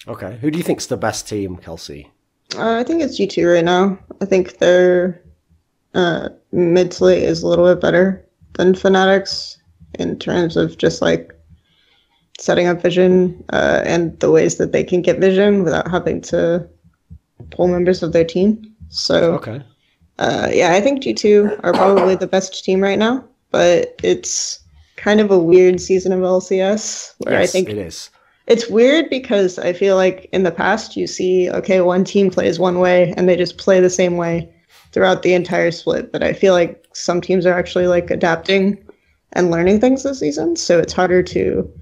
B: Okay. Who do you think's the best team, Kelsey?
E: I think it's G2 right now. I think their mid to late is a little bit better than FNATIC's in terms of just like setting up vision and the ways that they can get vision without having to pull members of their team. So,
B: okay.
E: Yeah, I think G2 are probably the best team right now, but it's kind of a weird season of LCS where
B: Yes,
E: I think
B: it is.
E: It's weird because I feel like in the past you see, okay, one team plays one way and they just play the same way throughout the entire split. But I feel like some teams are actually like adapting and learning things this season. So it's harder to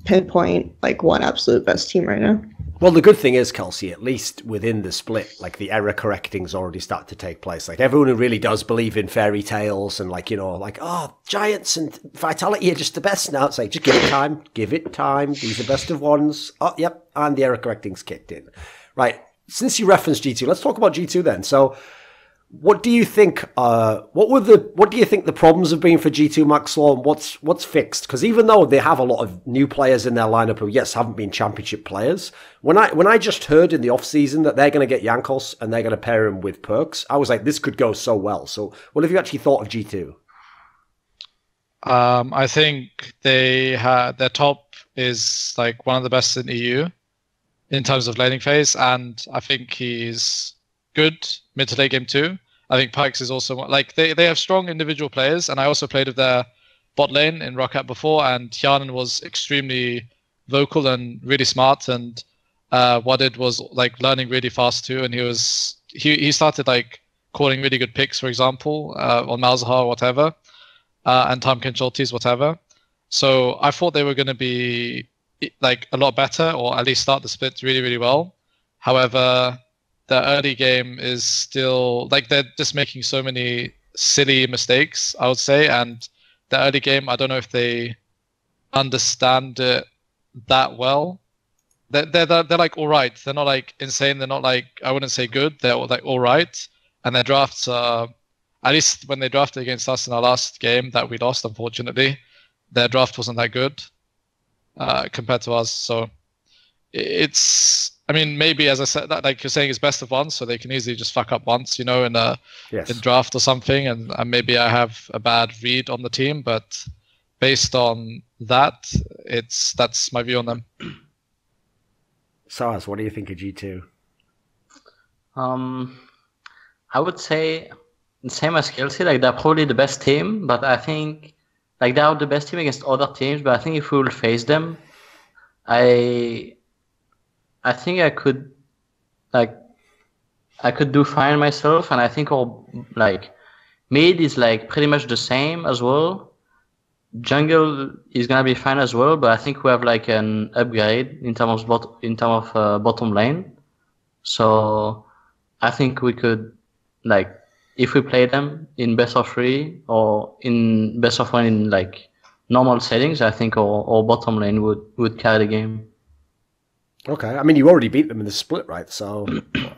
E: pinpoint like one absolute best team right now.
B: Well, the good thing is, Kelsey, at least within the split, like the error correcting's already started to take place. Like everyone who really does believe in fairy tales and like, you know, like, oh, Giants and Vitality are just the best now. It's like, just give it time. Give it time. These are best of ones. Oh, yep. And the error correcting's kicked in. Right. Since you referenced G2, let's talk about G2 then. So what do you think, what do you think the problems have been for G2 Maxlore, and what's fixed? Because even though they have a lot of new players in their lineup who, yes, haven't been championship players, when I just heard in the off-season that they're going to get Jankos and they're going to pair him with Perks, I was like, this could go so well. So what have you actually thought of G2?
C: I think their top is like one of the best in EU in terms of laning phase, and I think he's good mid to late game too. I think Pikes is also like they have strong individual players, and I also played with their bot lane in Roccat before, and Hjarnan was extremely vocal and really smart, and Wadid was like learning really fast too, and he started like calling really good picks, for example, on Malzahar or whatever, and time consulties, whatever. So I thought they were going to be like a lot better, or at least start the split really, really well. However, the early game is still like they're just making so many silly mistakes, I would say. And the early game, I don't know if they understand it that well. They're like all right. They're not like insane. They're not like, I wouldn't say good. They're like all right. And their drafts are, at least when they drafted against us in our last game that we lost, unfortunately, their draft wasn't that good compared to us. So it's, I mean, maybe, as I said, that, like you're saying, it's best of one, so they can easily just fuck up once, you know, in draft or something, and maybe I have a bad read on the team, but based on that, that's my view on them.
B: sOAZ, what do you think of G2?
D: I would say the same as Kelsey, like they're probably the best team, but I think like they are the best team against other teams, but I think if we will face them, I think I could do fine myself, and I think our like mid is like pretty much the same as well. Jungle is gonna be fine as well, but I think we have like an upgrade in terms of bottom lane. So I think we could, like, if we play them in best of 3 or in best of 1 in like normal settings, I think our bottom lane would carry the game.
B: Okay, I mean, you already beat them in the split, right? So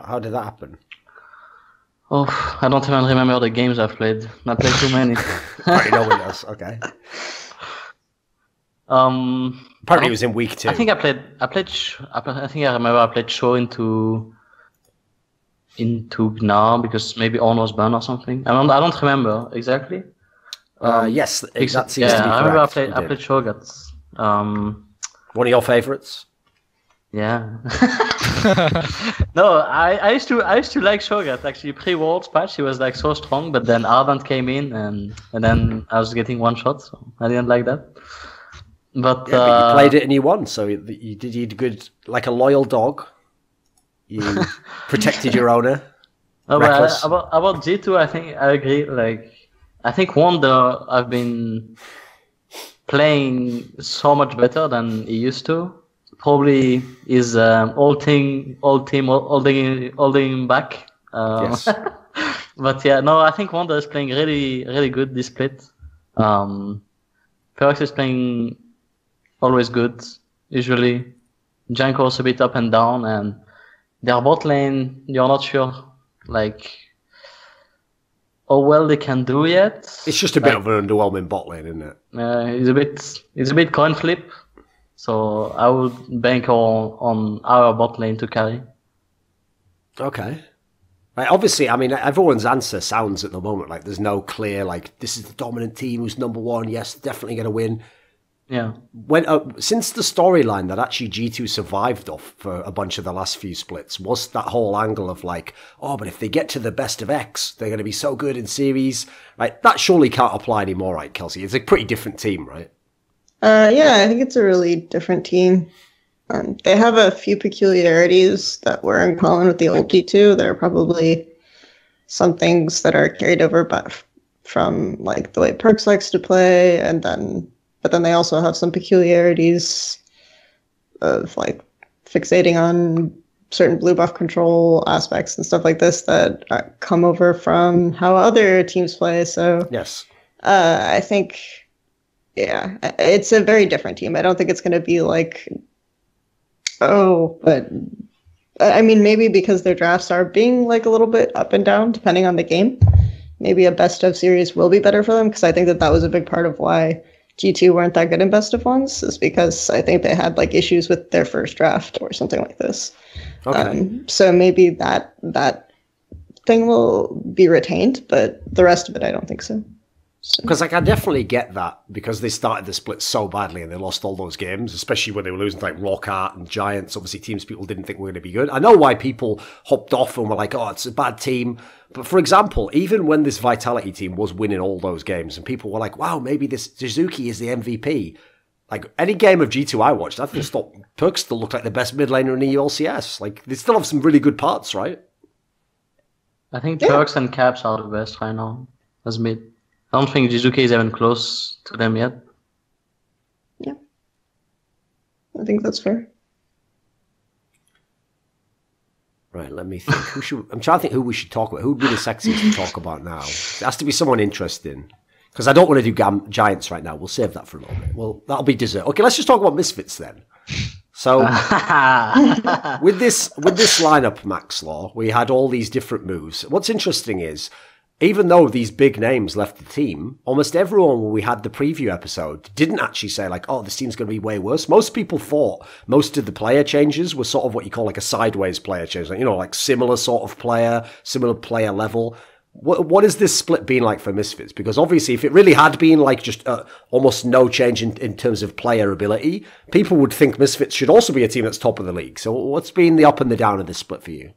B: how did that happen?
D: Oh, I don't even remember the games I've played. I played too many.
B: Right, no one else. Okay. Apparently, it was in week 2.
D: I think I remember I played Show into Gnar because maybe On was banned or something. I don't remember exactly.
B: Yes, that seems to be correct.
D: I remember I played Shoguts.
B: One of your favorites?
D: Yeah. No, I used to like Shogat actually. Pre-Worlds patch, he was like so strong, but then Ardent came in and then I was getting one shot, so I didn't like that. But
B: you played it and you won, so you did good, like a loyal dog. You protected your owner.
D: No, but about G2, I think I agree. Like, I think Wonder I've been playing so much better than he used to. Probably is holding back.
B: Yes.
D: But yeah, no, I think Wonder is playing really, really good this split. Perks is playing always good, usually. Janko's a bit up and down, and their bot lane, you're not sure, like, how well they can do yet.
B: It's just a bit of an underwhelming bot lane, isn't it?
D: It's a bit coin flip. So I would bank on our bot lane to carry.
B: Okay. Right, obviously, I mean, everyone's answer sounds at the moment like there's no clear, like, this is the dominant team who's number one. Yes, definitely going to win.
D: Yeah.
B: Since the storyline that actually G2 survived off for a bunch of the last few splits was that whole angle of like, oh, but if they get to the best of X, they're going to be so good in series. Right? That surely can't apply anymore, right, Kelsey? It's a pretty different team, right?
E: Yeah, I think it's a really different team. They have a few peculiarities that were in common with the old G2. There are probably some things that are carried over from like the way Perks likes to play, but then they also have some peculiarities of like fixating on certain blue buff control aspects and stuff like this that come over from how other teams play. So
B: yes,
E: I think, yeah, it's a very different team. I don't think it's going to be like, but I mean, maybe because their drafts are being like a little bit up and down depending on the game. Maybe a best of series will be better for them, because I think that was a big part of why G2 weren't that good in best of ones, is because I think they had like issues with their first draft or something like this. Okay. So maybe that thing will be retained, but the rest of it, I don't think so.
B: Because like, I definitely get that, because they started the split so badly and they lost all those games, especially when they were losing to like Rockart and Giants, obviously teams people didn't think were going to be good. I know why people hopped off and were like, oh, it's a bad team. But for example, even when this Vitality team was winning all those games and people were like, wow, maybe this Suzuki is the MVP. Like, any game of G2 I watched, I thought Perks still looked like the best mid laner in EU LCS. Like, they still have some really good parts, right?
D: I think Perks and Caps are the best right now as mid. I don't think Jizuki is even close to them yet.
E: Yeah. I think that's fair.
B: Right, let me think. I'm trying to think who we should talk about. Who would be the sexiest to talk about now? It has to be someone interesting. Because I don't want to do Giants right now. We'll save that for a little bit. Well, that'll be dessert. Okay, let's just talk about Misfits then. So, with this lineup, Maxlore, we had all these different moves. What's interesting is, even though these big names left the team, almost everyone when we had the preview episode didn't actually say like, oh, this team's going to be way worse. Most people thought most of the player changes were sort of what you call like a sideways player change, like, you know, like similar sort of player, similar player level. What has this split been like for Misfits? Because obviously if it really had been like just almost no change in terms of player ability, people would think Misfits should also be a team that's top of the league. So what's been the up and the down of this split for you?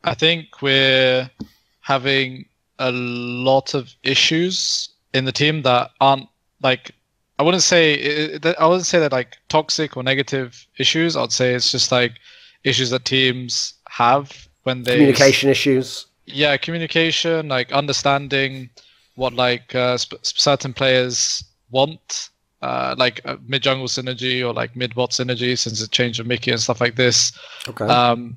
C: I think we're having a lot of issues in the team that aren't like, I wouldn't say they're like toxic or negative issues. I'd say it's just like issues that teams have when they
B: communication issues.
C: Yeah, communication, like understanding what like certain players want, like mid jungle synergy or like mid bot synergy, since the change of Mickey and stuff like this.
B: Okay.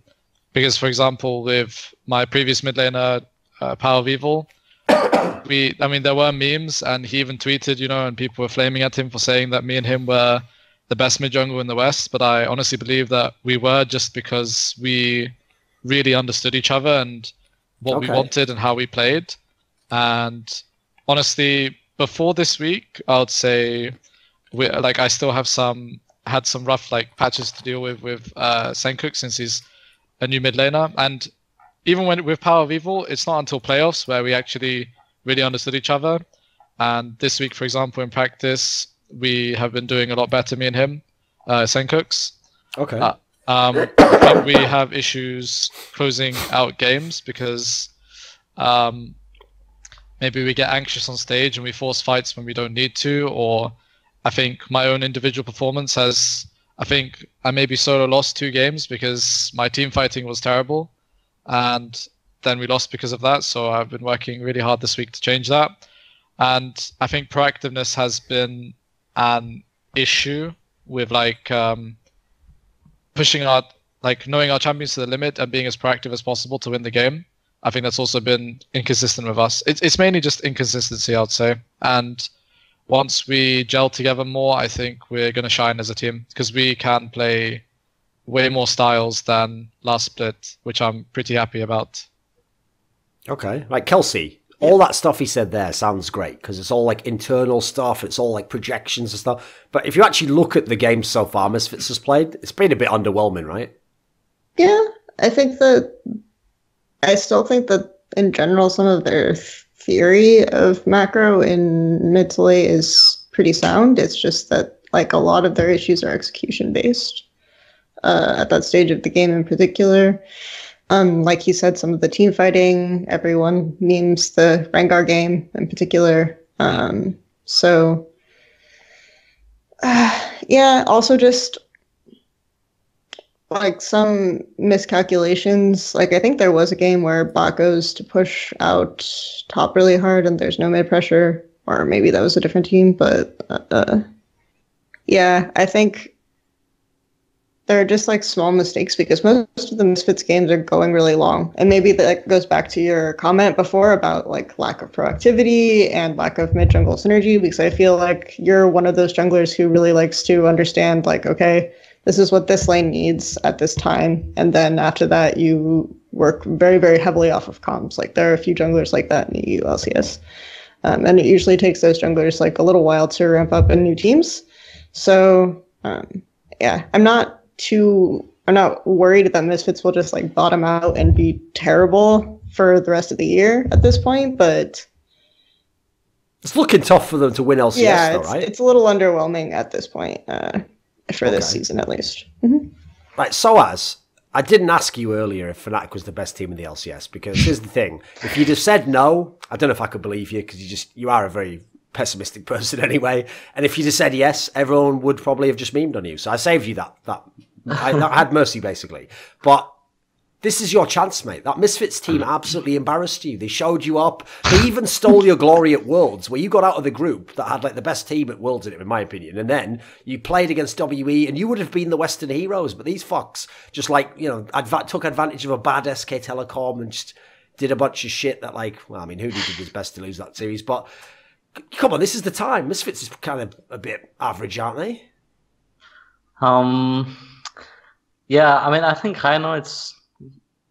C: Because, for example, with my previous mid laner, Power of Evil, there were memes, and he even tweeted, you know, and people were flaming at him for saying that me and him were the best mid jungle in the West. But I honestly believe that we were, just because we really understood each other and what we wanted and how we played. And honestly, before this week, I would say I still had some rough like patches to deal with Senkuk, since he's a new mid laner. And even with Power of Evil, it's not until playoffs where we actually really understood each other. And this week, for example, in practice, we have been doing a lot better, me and him, Senkooks.
B: Okay.
C: But we have issues closing out games because maybe we get anxious on stage and we force fights when we don't need to, or I think my own individual performance I think I maybe solo lost 2 games because my team fighting was terrible, and then we lost because of that. So I've been working really hard this week to change that. And I think proactiveness has been an issue with like pushing out, like knowing our champions to the limit and being as proactive as possible to win the game. I think that's also been inconsistent with us. It's mainly just inconsistency, I'd say. And once we gel together more, I think we're going to shine as a team, because we can play way more styles than last split, which I'm pretty happy about.
B: Okay. Like Kelsey, all that stuff he said there sounds great, because it's all like internal stuff, it's all like projections and stuff. But if you actually look at the games so far Misfits has played, it's been a bit underwhelming, right?
E: Yeah, I still think that in general some of their theory of macro in mid to late is pretty sound. It's just that like a lot of their issues are execution based at that stage of the game in particular. Like you said, some of the team fighting, everyone memes the Rengar game in particular. So Yeah, also just like some miscalculations. Like I think there was a game where bot goes to push out top really hard and there's no mid pressure, or maybe that was a different team. But yeah, I think there are just like small mistakes because most of the Misfits games are going really long. And maybe that goes back to your comment before about like lack of proactivity and lack of mid jungle synergy, because I feel like you're one of those junglers who really likes to understand like, okay, this is what this lane needs at this time. And then after that, you work very, very heavily off of comms. Like there are a few junglers like that in EU LCS. And it usually takes those junglers like a little while to ramp up in new teams. So yeah, I'm not worried that Misfits will just like bottom out and be terrible for the rest of the year at this point, but
B: it's looking tough for them to win LCS,
E: yeah,
B: though, right?
E: It's a little underwhelming at this point, for this season at least. Mm-hmm.
B: Right, sOAZ, I didn't ask you earlier if FNATIC was the best team in the LCS, because here's the thing. If you'd have said no, I don't know if I could believe you, because you are a very pessimistic person anyway. And if you'd have said yes, everyone would probably have just memed on you. So I saved you that I had mercy, basically. But this is your chance, mate. That Misfits team absolutely embarrassed you. They showed you up. They even stole your glory at Worlds, where you got out of the group that had like the best team at Worlds in it, in my opinion. And then you played against WE, and you would have been the Western heroes. But these fucks just like, you know, took advantage of a bad SK Telecom and just did a bunch of shit that, like, well, I mean, who did his best to lose that series? But come on, this is the time. Misfits is kind of a bit average, aren't they?
D: Yeah, I mean, I think right now it's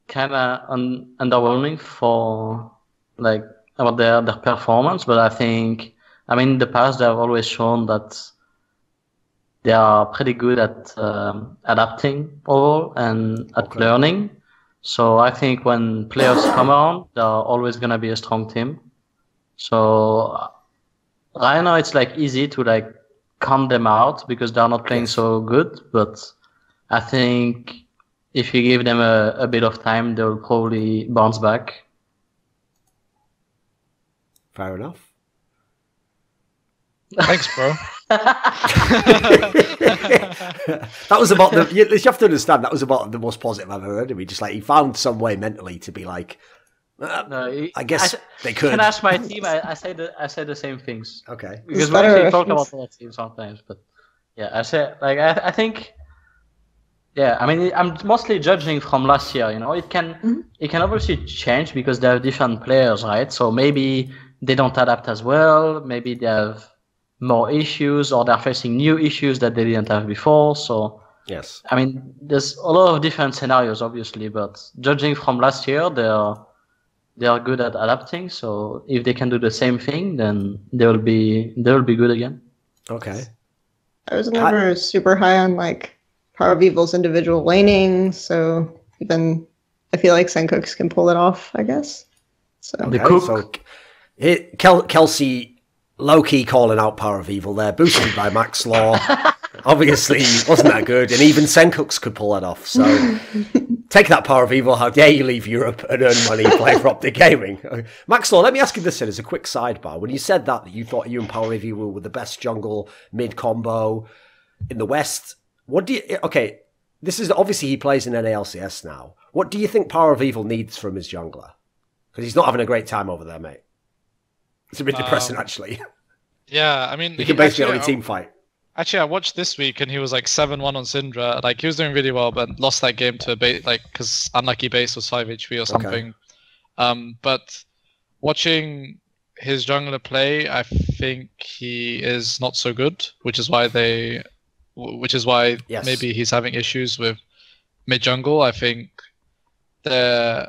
D: kind of underwhelming for like about their performance, but I think, I mean, in the past they have always shown that they are pretty good at adapting overall and at learning. So I think when players come around, they're always gonna be a strong team. So right now it's like easy to like count them out because they're not playing so good, but I think if you give them a bit of time, they'll probably bounce back.
B: Fair enough.
C: Thanks, bro.
B: That was about you have to understand, that was about the most positive I've ever heard of me. Just like he found some way mentally to be like,
D: No,
B: I guess they could.
D: You can ask my team. I say the same things.
B: Okay.
D: Because we actually talk about the team sometimes, but yeah, I say like I think. Yeah, I mean, I'm mostly judging from last year. You know, it can obviously change because they have different players, right? So maybe they don't adapt as well. Maybe they have more issues, or they're facing new issues that they didn't have before. So
B: yes,
D: I mean, there's a lot of different scenarios, obviously, but judging from last year, they are good at adapting. So if they can do the same thing, then they will be good again.
B: Okay.
E: I was never super high on like Power of Evil's individual laning, so even I feel like Sencooks can pull it off, I guess. So
B: okay, so Kelsey low-key calling out Power of Evil there, boosted by Maxlore. Obviously, wasn't that good, and even Sencooks could pull it off. So take that, Power of Evil. How dare you leave Europe and earn money playing for Optic Gaming? Maxlore, let me ask you this then as a quick sidebar. When you said that you thought you and Power of Evil were the best jungle mid-combo in the West, what do you... Okay, this is obviously he plays in NALCS now. What do you think Power of Evil needs from his jungler? Because he's not having a great time over there, mate. It's a bit depressing, actually.
C: Yeah, I mean...
B: He can basically only team fight.
C: Actually, I watched this week and he was like 7-1 on Syndra. Like, he was doing really well, but lost that game to a base, like, because unlucky base was 5 HP or something. Okay. But watching his jungler play, I think he is not so good, which is why maybe he's having issues with mid jungle. I think there are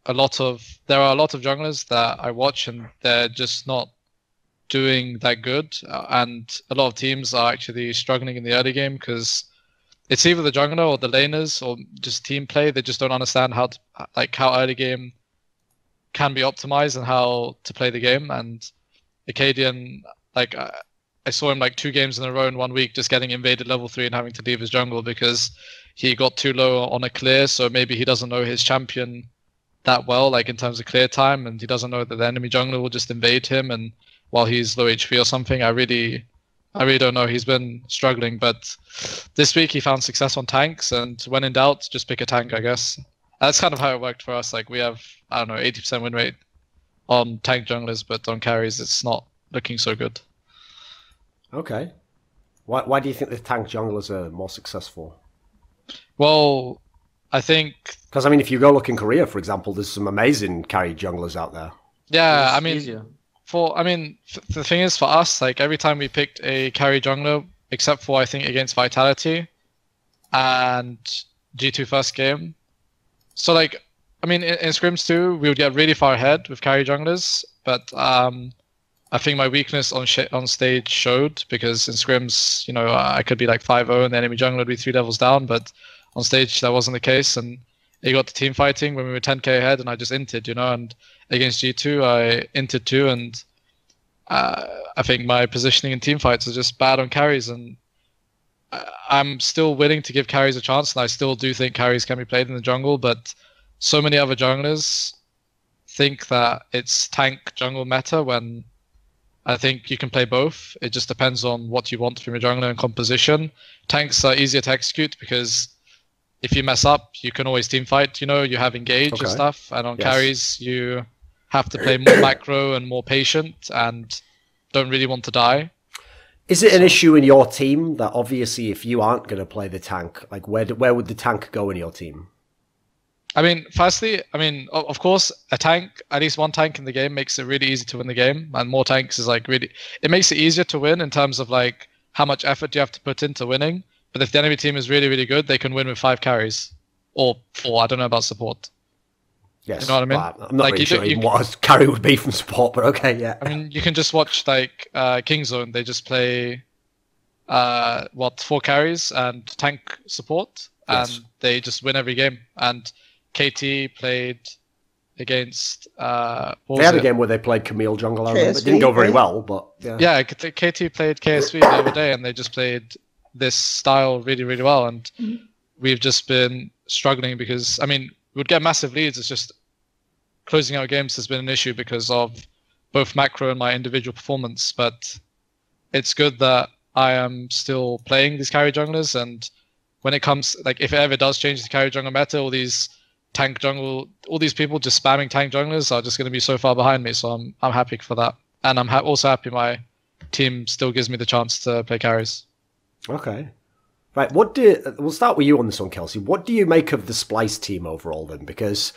C: a lot of junglers that I watch and they're just not doing that good, and a lot of teams are actually struggling in the early game because it's either the jungler or the laners or just team play. They just don't understand how early game can be optimized and how to play the game. And Acadian, like, I saw him like 2 games in a row in 1 week just getting invaded level 3 and having to leave his jungle because he got too low on a clear. So maybe he doesn't know his champion that well, like in terms of clear time, and he doesn't know that the enemy jungler will just invade him and while he's low HP or something. I I really don't know. He's been struggling, but this week he found success on tanks, and when in doubt, just pick a tank, I guess. That's kind of how it worked for us. Like, we have, I don't know, 80% win rate on tank junglers, but on carries, it's not looking so good.
B: Okay. Why do you think the tank junglers are more successful?
C: Well, I think...
B: Because, I mean, if you go look in Korea, for example, there's some amazing carry junglers out there.
C: Yeah, I mean...
D: Easier.
C: The thing is, for us, like, every time we picked a carry jungler, except for, I think, against Vitality and G2 first game. So, like, I mean, in scrims too, we would get really far ahead with carry junglers, but I think my weakness on stage showed, because in scrims, you know, I could be like 5-0 and the enemy jungler would be 3 levels down, but on stage that wasn't the case, and it got to team fighting when we were 10k ahead, and I just inted, you know, and against G2 I inted too, and I think my positioning in team fights is just bad on carries, and I'm still willing to give carries a chance, and I still do think carries can be played in the jungle, but so many other junglers think that it's tank jungle meta, when I think you can play both. It just depends on what you want from your jungler and composition. Tanks are easier to execute because if you mess up, you can always team fight, you know, you have engage and stuff, and on carries you have to play more macro and more patient and don't really want to die.
B: Is it an issue in your team that obviously if you aren't going to play the tank, like where would the tank go in your team?
C: I mean, firstly, I mean, of course, a tank, at least one tank in the game makes it really easy to win the game, and more tanks is like really, it makes it easier to win in terms of like how much effort you have to put into winning. But if the enemy team is really, really good, they can win with 5 carries or 4. I don't know about support.
B: Yes,
C: you know what I mean?
B: Well, I'm not really sure what a carry would be from support, but okay, yeah.
C: I mean, you can just watch like Kingzone. They just play 4 carries and tank support, and they just win every game. And KT played against.
B: They had a game where they played Camille jungle. It didn't go very well, but
C: yeah, KT played KSV the other day, and they just played this style really, really well. And we've just been struggling because, I mean, we would get massive leads. It's just closing out games has been an issue because of both macro and my individual performance. But it's good that I am still playing these carry junglers, and when it comes, like, if it ever does change the carry jungle meta, all these tank jungle, all these people just spamming tank junglers are just going to be so far behind me. So I'm happy for that, and I'm also happy my team still gives me the chance to play carries.
B: Okay, right. We'll start with you on this one, Kelsey. What do you make of the Splice team overall then? Because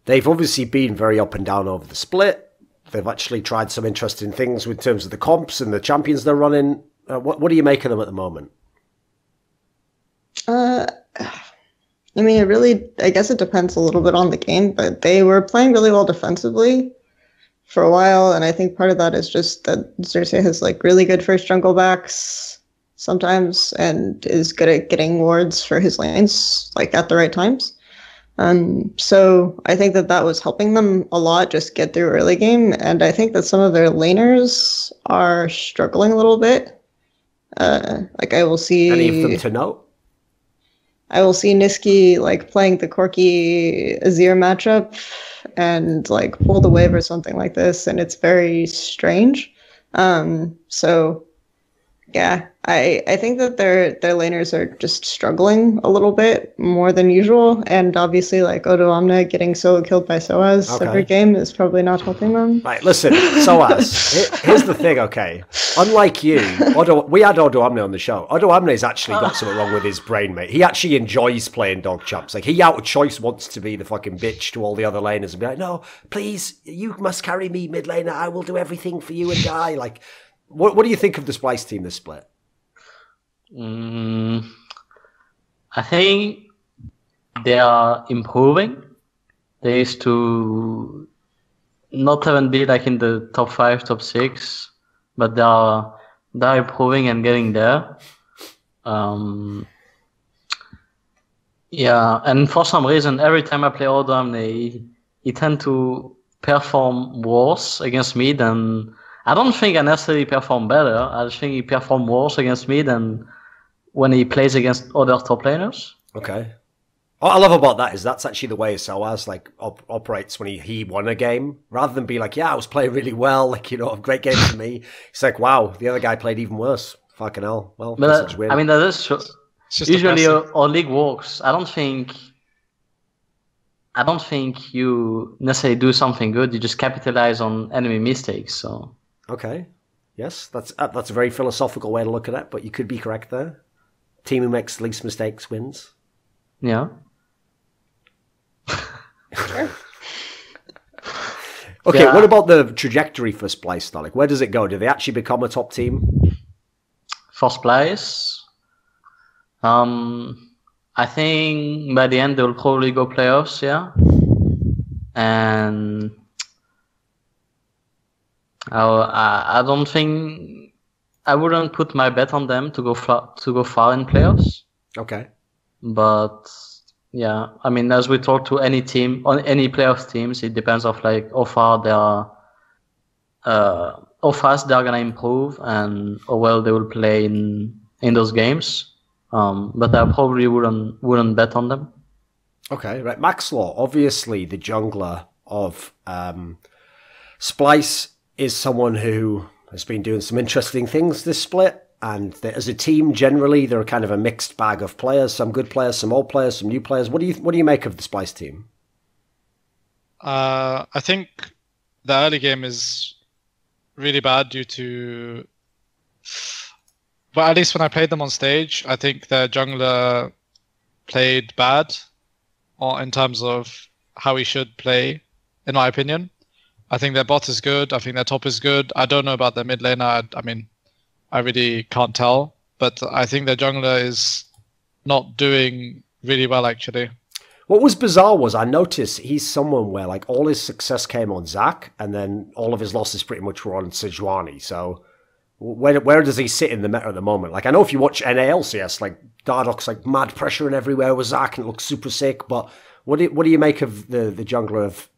B: they've obviously been very up and down over the split. They've actually tried some interesting things in terms of the comps and the champions they're running. What do you make of them at the moment?
E: I mean, I guess it depends a little bit on the game, but they were playing really well defensively for a while, and I think part of that is just that Xerxes has like really good first jungle backs sometimes and is good at getting wards for his lanes like at the right times. So I think that was helping them a lot just get through early game, and I think that some of their laners are struggling a little bit. Like I will see
B: any of them to note.
E: I will see Niski like playing the Corki Azir matchup and like pull the wave or something like this, and it's very strange. So yeah, I think that their laners are just struggling a little bit more than usual, and obviously like Odo Omna getting solo killed by sOAZ every game is probably not helping them.
B: Right, listen, sOAZ. Here's the thing, okay? Unlike you, we had Odo Omna on the show. Odo Omna's actually got something wrong with his brain, mate. He actually enjoys playing dog champs. Like, he out of choice wants to be the fucking bitch to all the other laners and be like, no, please, you must carry me mid laner. I will do everything for you and die. Like, what do you think of the Splice team this split?
D: I think they are improving. They used to not even be like in the top 5, top 6, but they're improving and getting there. Yeah, and for some reason, every time I play Odom, he tend to perform worse against me than. I don't think I necessarily perform better. I think he performs worse against me than when he plays against other top laners.
B: Okay. What I love about that is that's actually the way sOAZ like operates when he won a game. Rather than be like, yeah, I was playing really well, like, you know, a great game for me. It's like, wow, the other guy played even worse. Fucking hell. Well,
D: but I mean, that is true. Usually our league works. I don't think you necessarily do something good. You just capitalize on enemy mistakes. So
B: okay, yes, that's a very philosophical way to look at it, but you could be correct there. Team who makes the least mistakes wins.
D: Yeah.
B: Okay, what about the trajectory for Splice though? Like, where does it go? Do they actually become a top team?
D: For Splice, I think by the end they'll probably go playoffs, yeah. And I don't think I wouldn't put my bet on them to go far in playoffs.
B: Okay.
D: But yeah, I mean, as we talk to any team on any playoff teams, it depends of like how far they are, how fast they are gonna improve and how well they will play in those games. But I probably wouldn't bet on them.
B: Okay, right. Maxlore, obviously the jungler of Splice, is someone who has been doing some interesting things this split. And as a team, generally, they're kind of a mixed bag of players. Some good players, some old players, some new players. What do you make of the Splice team?
C: I think the early game is really bad due to... But at least when I played them on stage, I think their jungler played bad in terms of how he should play, in my opinion. I think their bot is good. I think their top is good. I don't know about their mid laner. I mean, I really can't tell. But I think their jungler is not doing really well, actually.
B: What was bizarre was I noticed he's someone where like all his success came on Zac, and then all of his losses pretty much were on Sejuani. So where does he sit in the meta at the moment? Like, I know if you watch NA LCS, like Dardoch's like mad pressuring everywhere with Zac and it looks super sick. But what do you make of the jungler of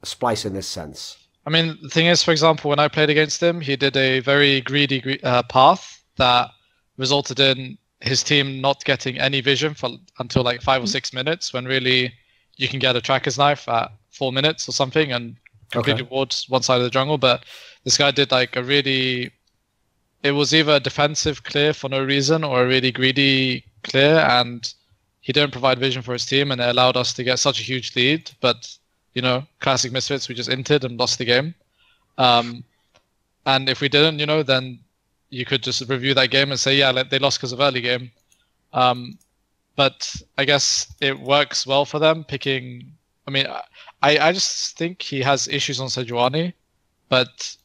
B: Splice in this sense?
C: I mean, the thing is, for example, when I played against him, he did a very greedy path that resulted in his team not getting any vision until like 5 or 6 minutes, when really you can get a tracker's knife at 4 minutes or something and completely ward one side of the jungle. But this guy did like it was either a defensive clear for no reason or a really greedy clear, and he didn't provide vision for his team, and it allowed us to get such a huge lead. But you know, classic Misfits, we just inted and lost the game. And if we didn't, you know, then you could just review that game and say, yeah, they lost because of early game. But I guess it works well for them picking. I mean, I just think he has issues on Sejuani, but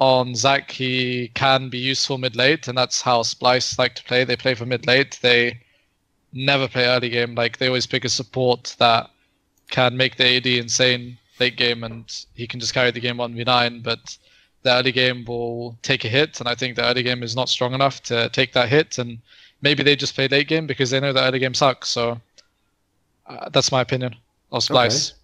C: on Zac, he can be useful mid-late, and that's how Splice like to play. They play for mid-late. They never play early game. Like, they always pick a support that can make the AD insane late game, and he can just carry the game 1v9, but the early game will take a hit, and I think the early game is not strong enough to take that hit, and maybe they just play late game because they know the early game sucks. So that's my opinion of Splice.
B: Okay.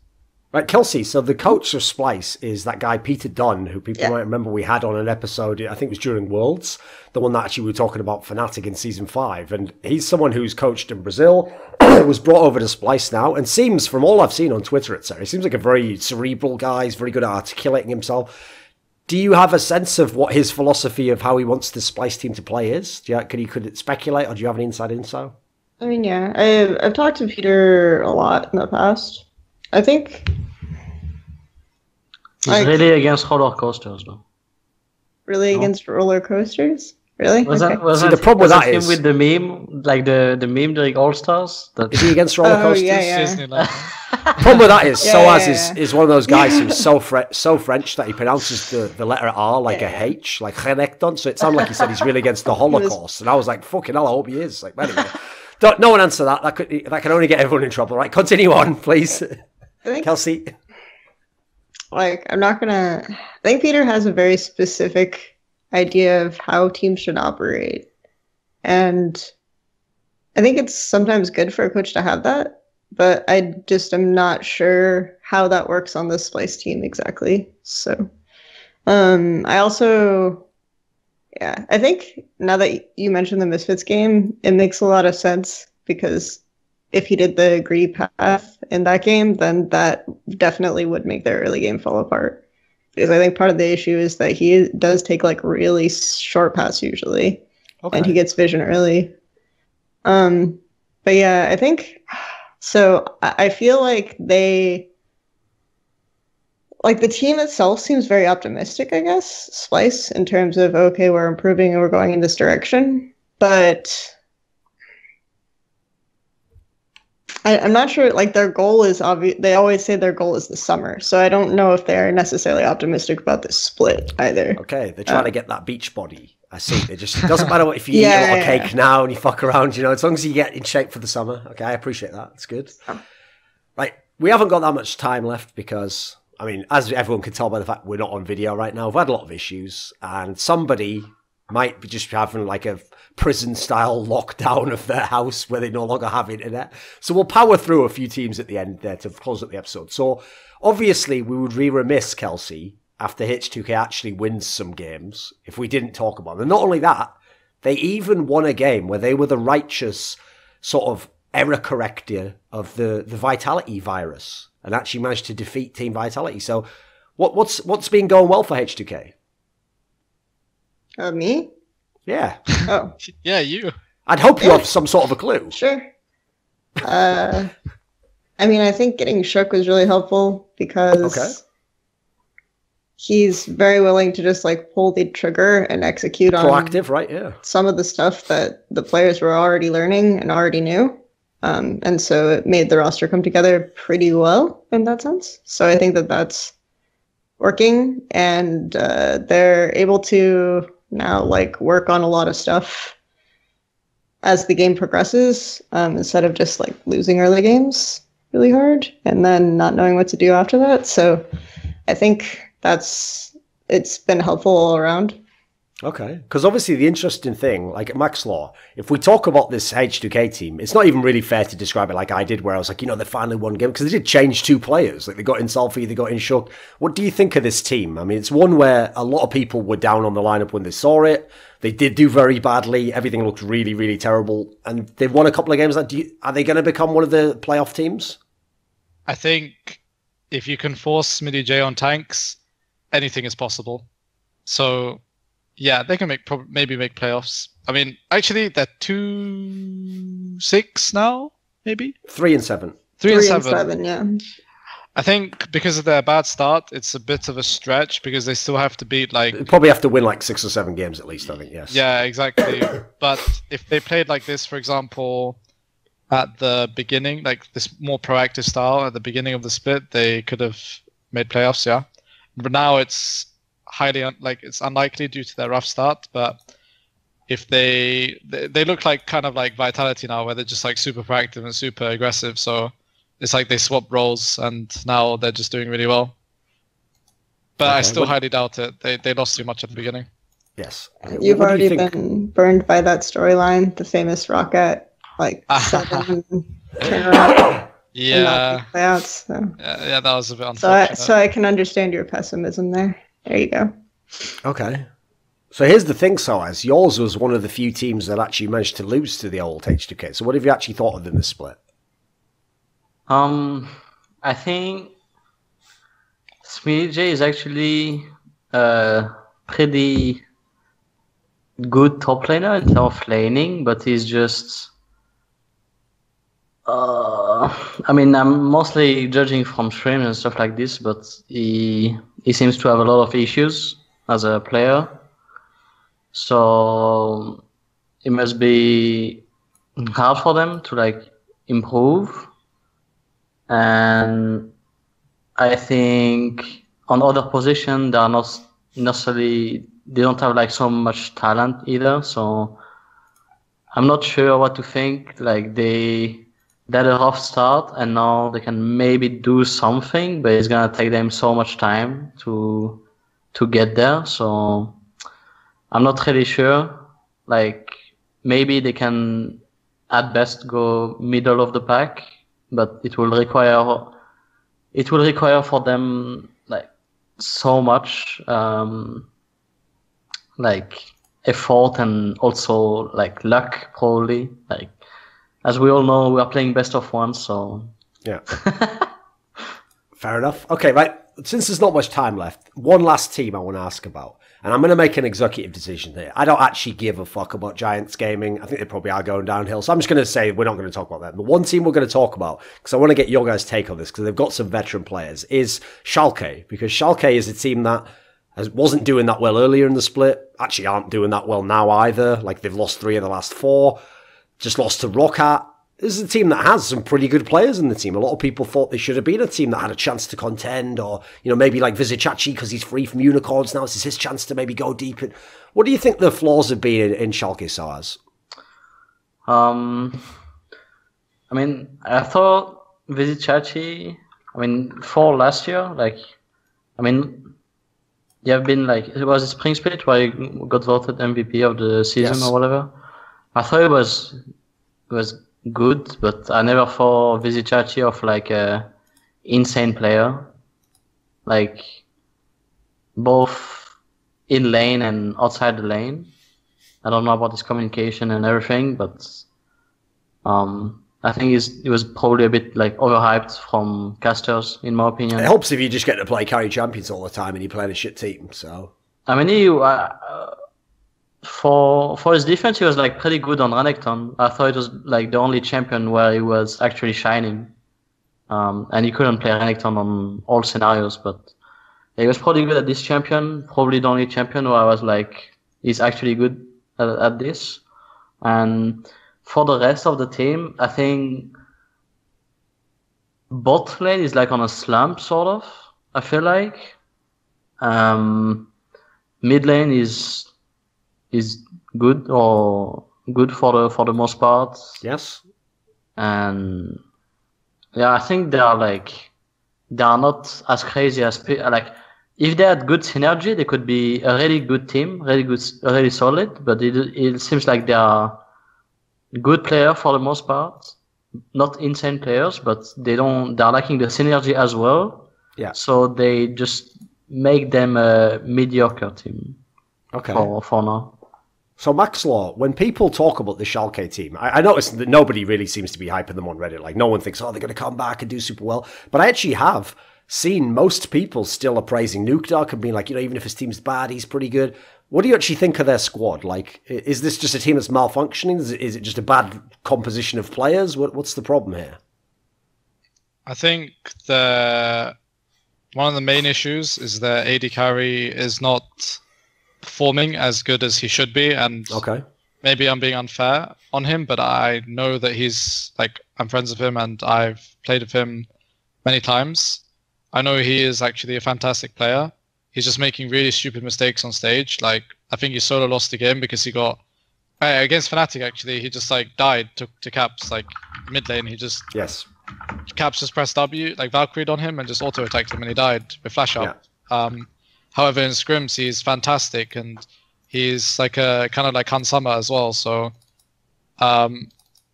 B: Right, Kelsey, so the coach of Splice is that guy Peter Dunn, who people might remember we had on an episode, I think it was during Worlds, the one that actually we were talking about FNATIC in Season 5. And he's someone who's coached in Brazil, was brought over to Splice now, and seems, from all I've seen on Twitter, etc., he seems like a very cerebral guy, he's very good at articulating himself. Do you have a sense of what his philosophy of how he wants the Splice team to play is? Could it speculate, or do you have any inside info?
E: I mean, yeah, I've talked to Peter a lot in the past. I think
D: he's really against roller coasters, though.
E: Really against roller coasters? Really?
B: The problem with that is
D: with the meme, like the meme during All Stars.
B: Is he against roller coasters?
E: Yeah.
B: Problem with that is sOAZ is one of those guys who's so French that he pronounces the letter R like a H, like Renekton. So it sounded like he said he's really against the Holocaust, and I was like, "Fucking hell, I hope he is." Like, anyway, no one answer that. That can only get everyone in trouble. Right? Continue on, please, Kelsey.
E: Like, I think Peter has a very specific idea of how teams should operate. And I think it's sometimes good for a coach to have that, but I just am not sure how that works on the Splice team exactly. So, I also, I think now that you mentioned the Misfits game, it makes a lot of sense because if he did the greedy path in that game, then that definitely would make their early game fall apart. Because I think part of the issue is that he does take like really short paths usually, and he gets vision early. But yeah, I think so. I feel like the team itself seems very optimistic, I guess, Splice, in terms of, okay, we're improving and we're going in this direction. But I'm not sure, like, their goal is obvious. They always say their goal is the summer. So I don't know if they're necessarily optimistic about this split either.
B: Okay, they're trying to get that beach body. I see. It doesn't matter if you eat a lot of cake now and you fuck around, as long as you get in shape for the summer. Okay, I appreciate that. That's good. Right, we haven't got that much time left because, I mean, as everyone can tell by the fact we're not on video right now, we've had a lot of issues, and somebody might be just having like a prison-style lockdown of their house where they no longer have internet. So we'll power through a few teams at the end there to close up the episode. So obviously we would be remiss, Kelsey, after H2K actually wins some games if we didn't talk about them. And not only that, they even won a game where they were the righteous sort of error corrector of the Vitality virus and actually managed to defeat Team Vitality. So what's been going well for H2K?
E: Me?
B: Yeah.
E: Oh.
C: Yeah, you.
B: I'd hope you have some sort of a clue.
E: Sure. I mean, I think getting Shook was really helpful because he's very willing to just like pull the trigger and execute on
B: proactive, right? Yeah.
E: Some of the stuff that the players were already learning and already knew. And so it made the roster come together pretty well in that sense. So I think that that's working, and they're able to now like work on a lot of stuff as the game progresses, instead of just like losing early games really hard and then not knowing what to do after that. So I think it's been helpful all around.
B: Okay, because obviously the interesting thing, like at Maxlore, if we talk about this H2K team, it's not even really fair to describe it like I did, where I was like, they finally won a game, because they did change 2 players. Like they got in Salfi, they got in Shook. What do you think of this team? I mean, it's one where a lot of people were down on the lineup when they saw it. They did do very badly. Everything looked really, really terrible. And they've won a couple of games. Are they going to become one of the playoff teams?
C: I think if you can force Midi J on tanks, anything is possible. So yeah, they can maybe make playoffs. I mean, actually, they're 2-6 now, maybe
B: 3-7.
C: 3-7,
E: yeah.
C: I think because of their bad start, it's a bit of a stretch because they still have to beat like.
B: They probably have to win like 6 or 7 games at least. I think yes.
C: Yeah, exactly. But if they played like this, for example, at the beginning, like this more proactive style at the beginning of the split, they could have made playoffs. Yeah, but now it's highly it's unlikely due to their rough start. But if they look like kind of like Vitality now, where they're just like super proactive and super aggressive, so it's like they swap roles and now they're just doing really well. But I still highly doubt it. They lost too much at the beginning.
B: Yes.
E: You've already been burned by that storyline, the famous Rocket 7 turnaround.
C: Yeah.
E: Playouts, so.
C: Yeah, that was a bit unfortunate.
E: So I can understand your pessimism there. There you go.
B: Okay. So here's the thing, sOAZ. Yours was one of the few teams that actually managed to lose to the old H2K. So what have you actually thought of them this split?
D: I think SmidJ is actually a pretty good top laner in terms of laning, but he's just... I mean, I'm mostly judging from streams and stuff like this, but he seems to have a lot of issues as a player. So it must be hard for them to like improve. And I think on other positions they are not necessarily, they don't have like so much talent either. So I'm not sure what to think. Like they had a rough start and now they can maybe do something, but it's gonna take them so much time to get there. So I'm not really sure. Like maybe they can at best go middle of the pack, but it will require for them like so much like effort and also like luck probably. Like as we all know, we are playing best of one, so...
B: Yeah. Fair enough. Okay, right. Since there's not much time left, one last team I want to ask about. And I'm going to make an executive decision here. I don't actually give a fuck about Giants Gaming. I think they probably are going downhill. So I'm just going to say we're not going to talk about them. The one team we're going to talk about, because I want to get your guys' take on this, because they've got some veteran players, is Schalke. Because Schalke is a team that wasn't doing that well earlier in the split. Actually aren't doing that well now either. Like, they've lost 3 of the last 4. Just lost to Roccat. This is a team that has some pretty good players in the team. A lot of people thought they should have been a team that had a chance to contend, or, you know, maybe like Vizicachi because he's free from unicorns now. This is his chance to maybe go deep. What do you think the flaws have been in Schalke, sOAZ?
D: I mean, I thought Vizicachi, for last year, you have been like, it was a spring split where he got voted MVP of the season or whatever. I thought it was good, but I never thought Vizicachi of like a insane player, like both in lane and outside the lane. I don't know about his communication and everything, but I think he was probably a bit like overhyped from casters, in my opinion.
B: It helps if you just get to play carry champions all the time and you play in a shit team. So
D: I mean, for his defense, he was like pretty good on Renekton. I thought it was like the only champion where he was actually shining, and he couldn't play Renekton on all scenarios. But he was probably good at this champion. Probably the only champion where I was like, he's actually good at this. And for the rest of the team, I think bot lane is like on a slump, sort of. I feel like mid lane is good, or good for the most part.
B: Yes.
D: And yeah, I think they are not as crazy as like, if they had good synergy, they could be a really good team, really solid. But it seems like they are good player for the most part, not insane players, but they're lacking the synergy as well.
B: Yeah.
D: So they just make them a mediocre team.
B: Okay.
D: For now.
B: So Maxlore, when people talk about the Schalke team, I noticed that nobody really seems to be hyping them on Reddit. Like, no one thinks, they're going to come back and do super well. But I actually have seen most people still appraising Nukeduck and being like, even if his team's bad, he's pretty good. What do you actually think of their squad? Like, is this just a team that's malfunctioning? Is it just a bad composition of players? What's the problem here?
C: I think one of the main issues is that AD carry is not performing as good as he should be, and maybe I'm being unfair on him, but I know that I'm friends with him and I've played with him many times. I know he is actually a fantastic player. He's just making really stupid mistakes on stage. Like, I think he solo lost the game because he got against FNATIC. Actually, he just died to Caps, like mid lane. He just Caps just pressed W, like Valkyried on him and just auto attacked him, and he died with flash up. However, in scrims, he's fantastic, and he's like a kind of like Hansama as well. So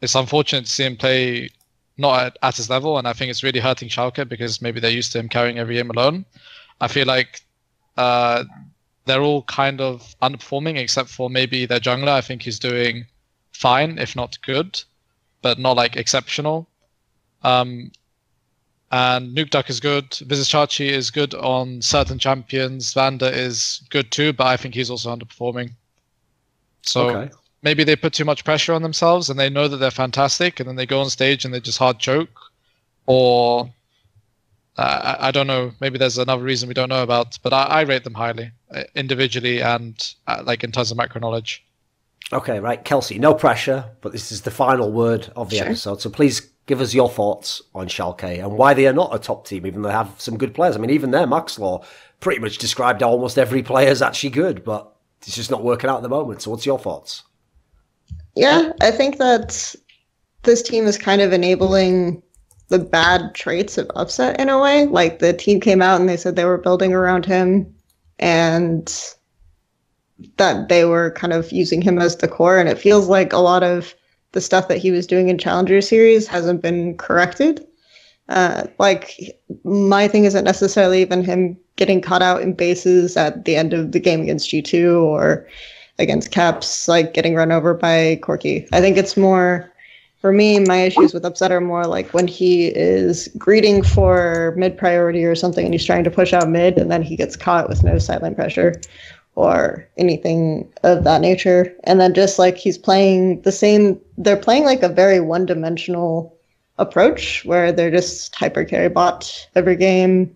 C: it's unfortunate to see him play not at his level, and I think it's really hurting Schalke because maybe they're used to him carrying every game alone. I feel like they're all kind of underperforming except for maybe their jungler. I think he's doing fine, if not good, but not like exceptional. And Nukeduck is good. Vizicachi is good on certain champions. Vander is good too, but I think he's also underperforming. So maybe they put too much pressure on themselves and they know that they're fantastic, and then they go on stage and they just hard choke. Or I don't know. Maybe there's another reason we don't know about. But I rate them highly, individually and like in terms of macro knowledge.
B: Okay, right. Kelsey, no pressure, but this is the final word of the episode. So please give us your thoughts on Schalke and why they are not a top team, even though they have some good players. I mean, even there, Maxlore pretty much described almost every player is actually good, but it's just not working out at the moment. So what's your thoughts?
E: Yeah, I think that this team is kind of enabling the bad traits of Upset in a way. Like, the team came out and they said they were building around him and that they were kind of using him as the core. And it feels like a lot of the stuff that he was doing in Challenger Series hasn't been corrected. Like, my thing isn't necessarily even him getting caught out in bases at the end of the game against G2 or against Caps, like getting run over by Corki. I think it's more For me, my issues with Upset are more like when he is greeting for mid priority or something and he's trying to push out mid and then he gets caught with no silent pressure or anything of that nature. And then just like he's playing the same, they're playing like a very one-dimensional approach where they're just hyper carry bot every game.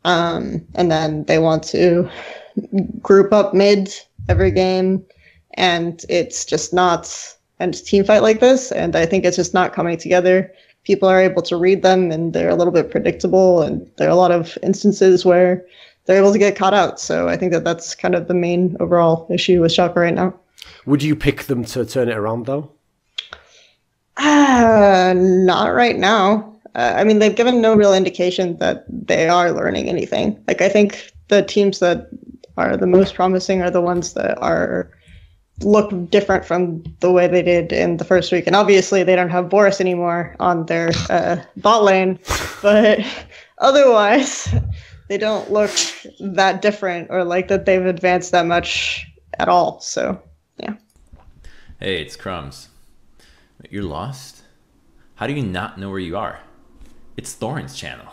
E: And then they want to group up mid every game. And it's just not a team fight like this. And I think it's just not coming together. People are able to read them and they're a little bit predictable. And there are a lot of instances where they're able to get caught out. So I think that that's kind of the main overall issue with Schalke right now.
B: Would you pick them to turn it around, though?
E: Not right now. I mean, they've given no real indication that they are learning anything. Like, I think the teams that are the most promising are the ones that look different from the way they did in the first week. And obviously, they don't have Boris anymore on their bot lane. But otherwise, they don't look that different or like that they've advanced that much at all. So, yeah.
F: Hey, it's Crumbs. You're lost? How do you not know where you are? It's Thorin's channel.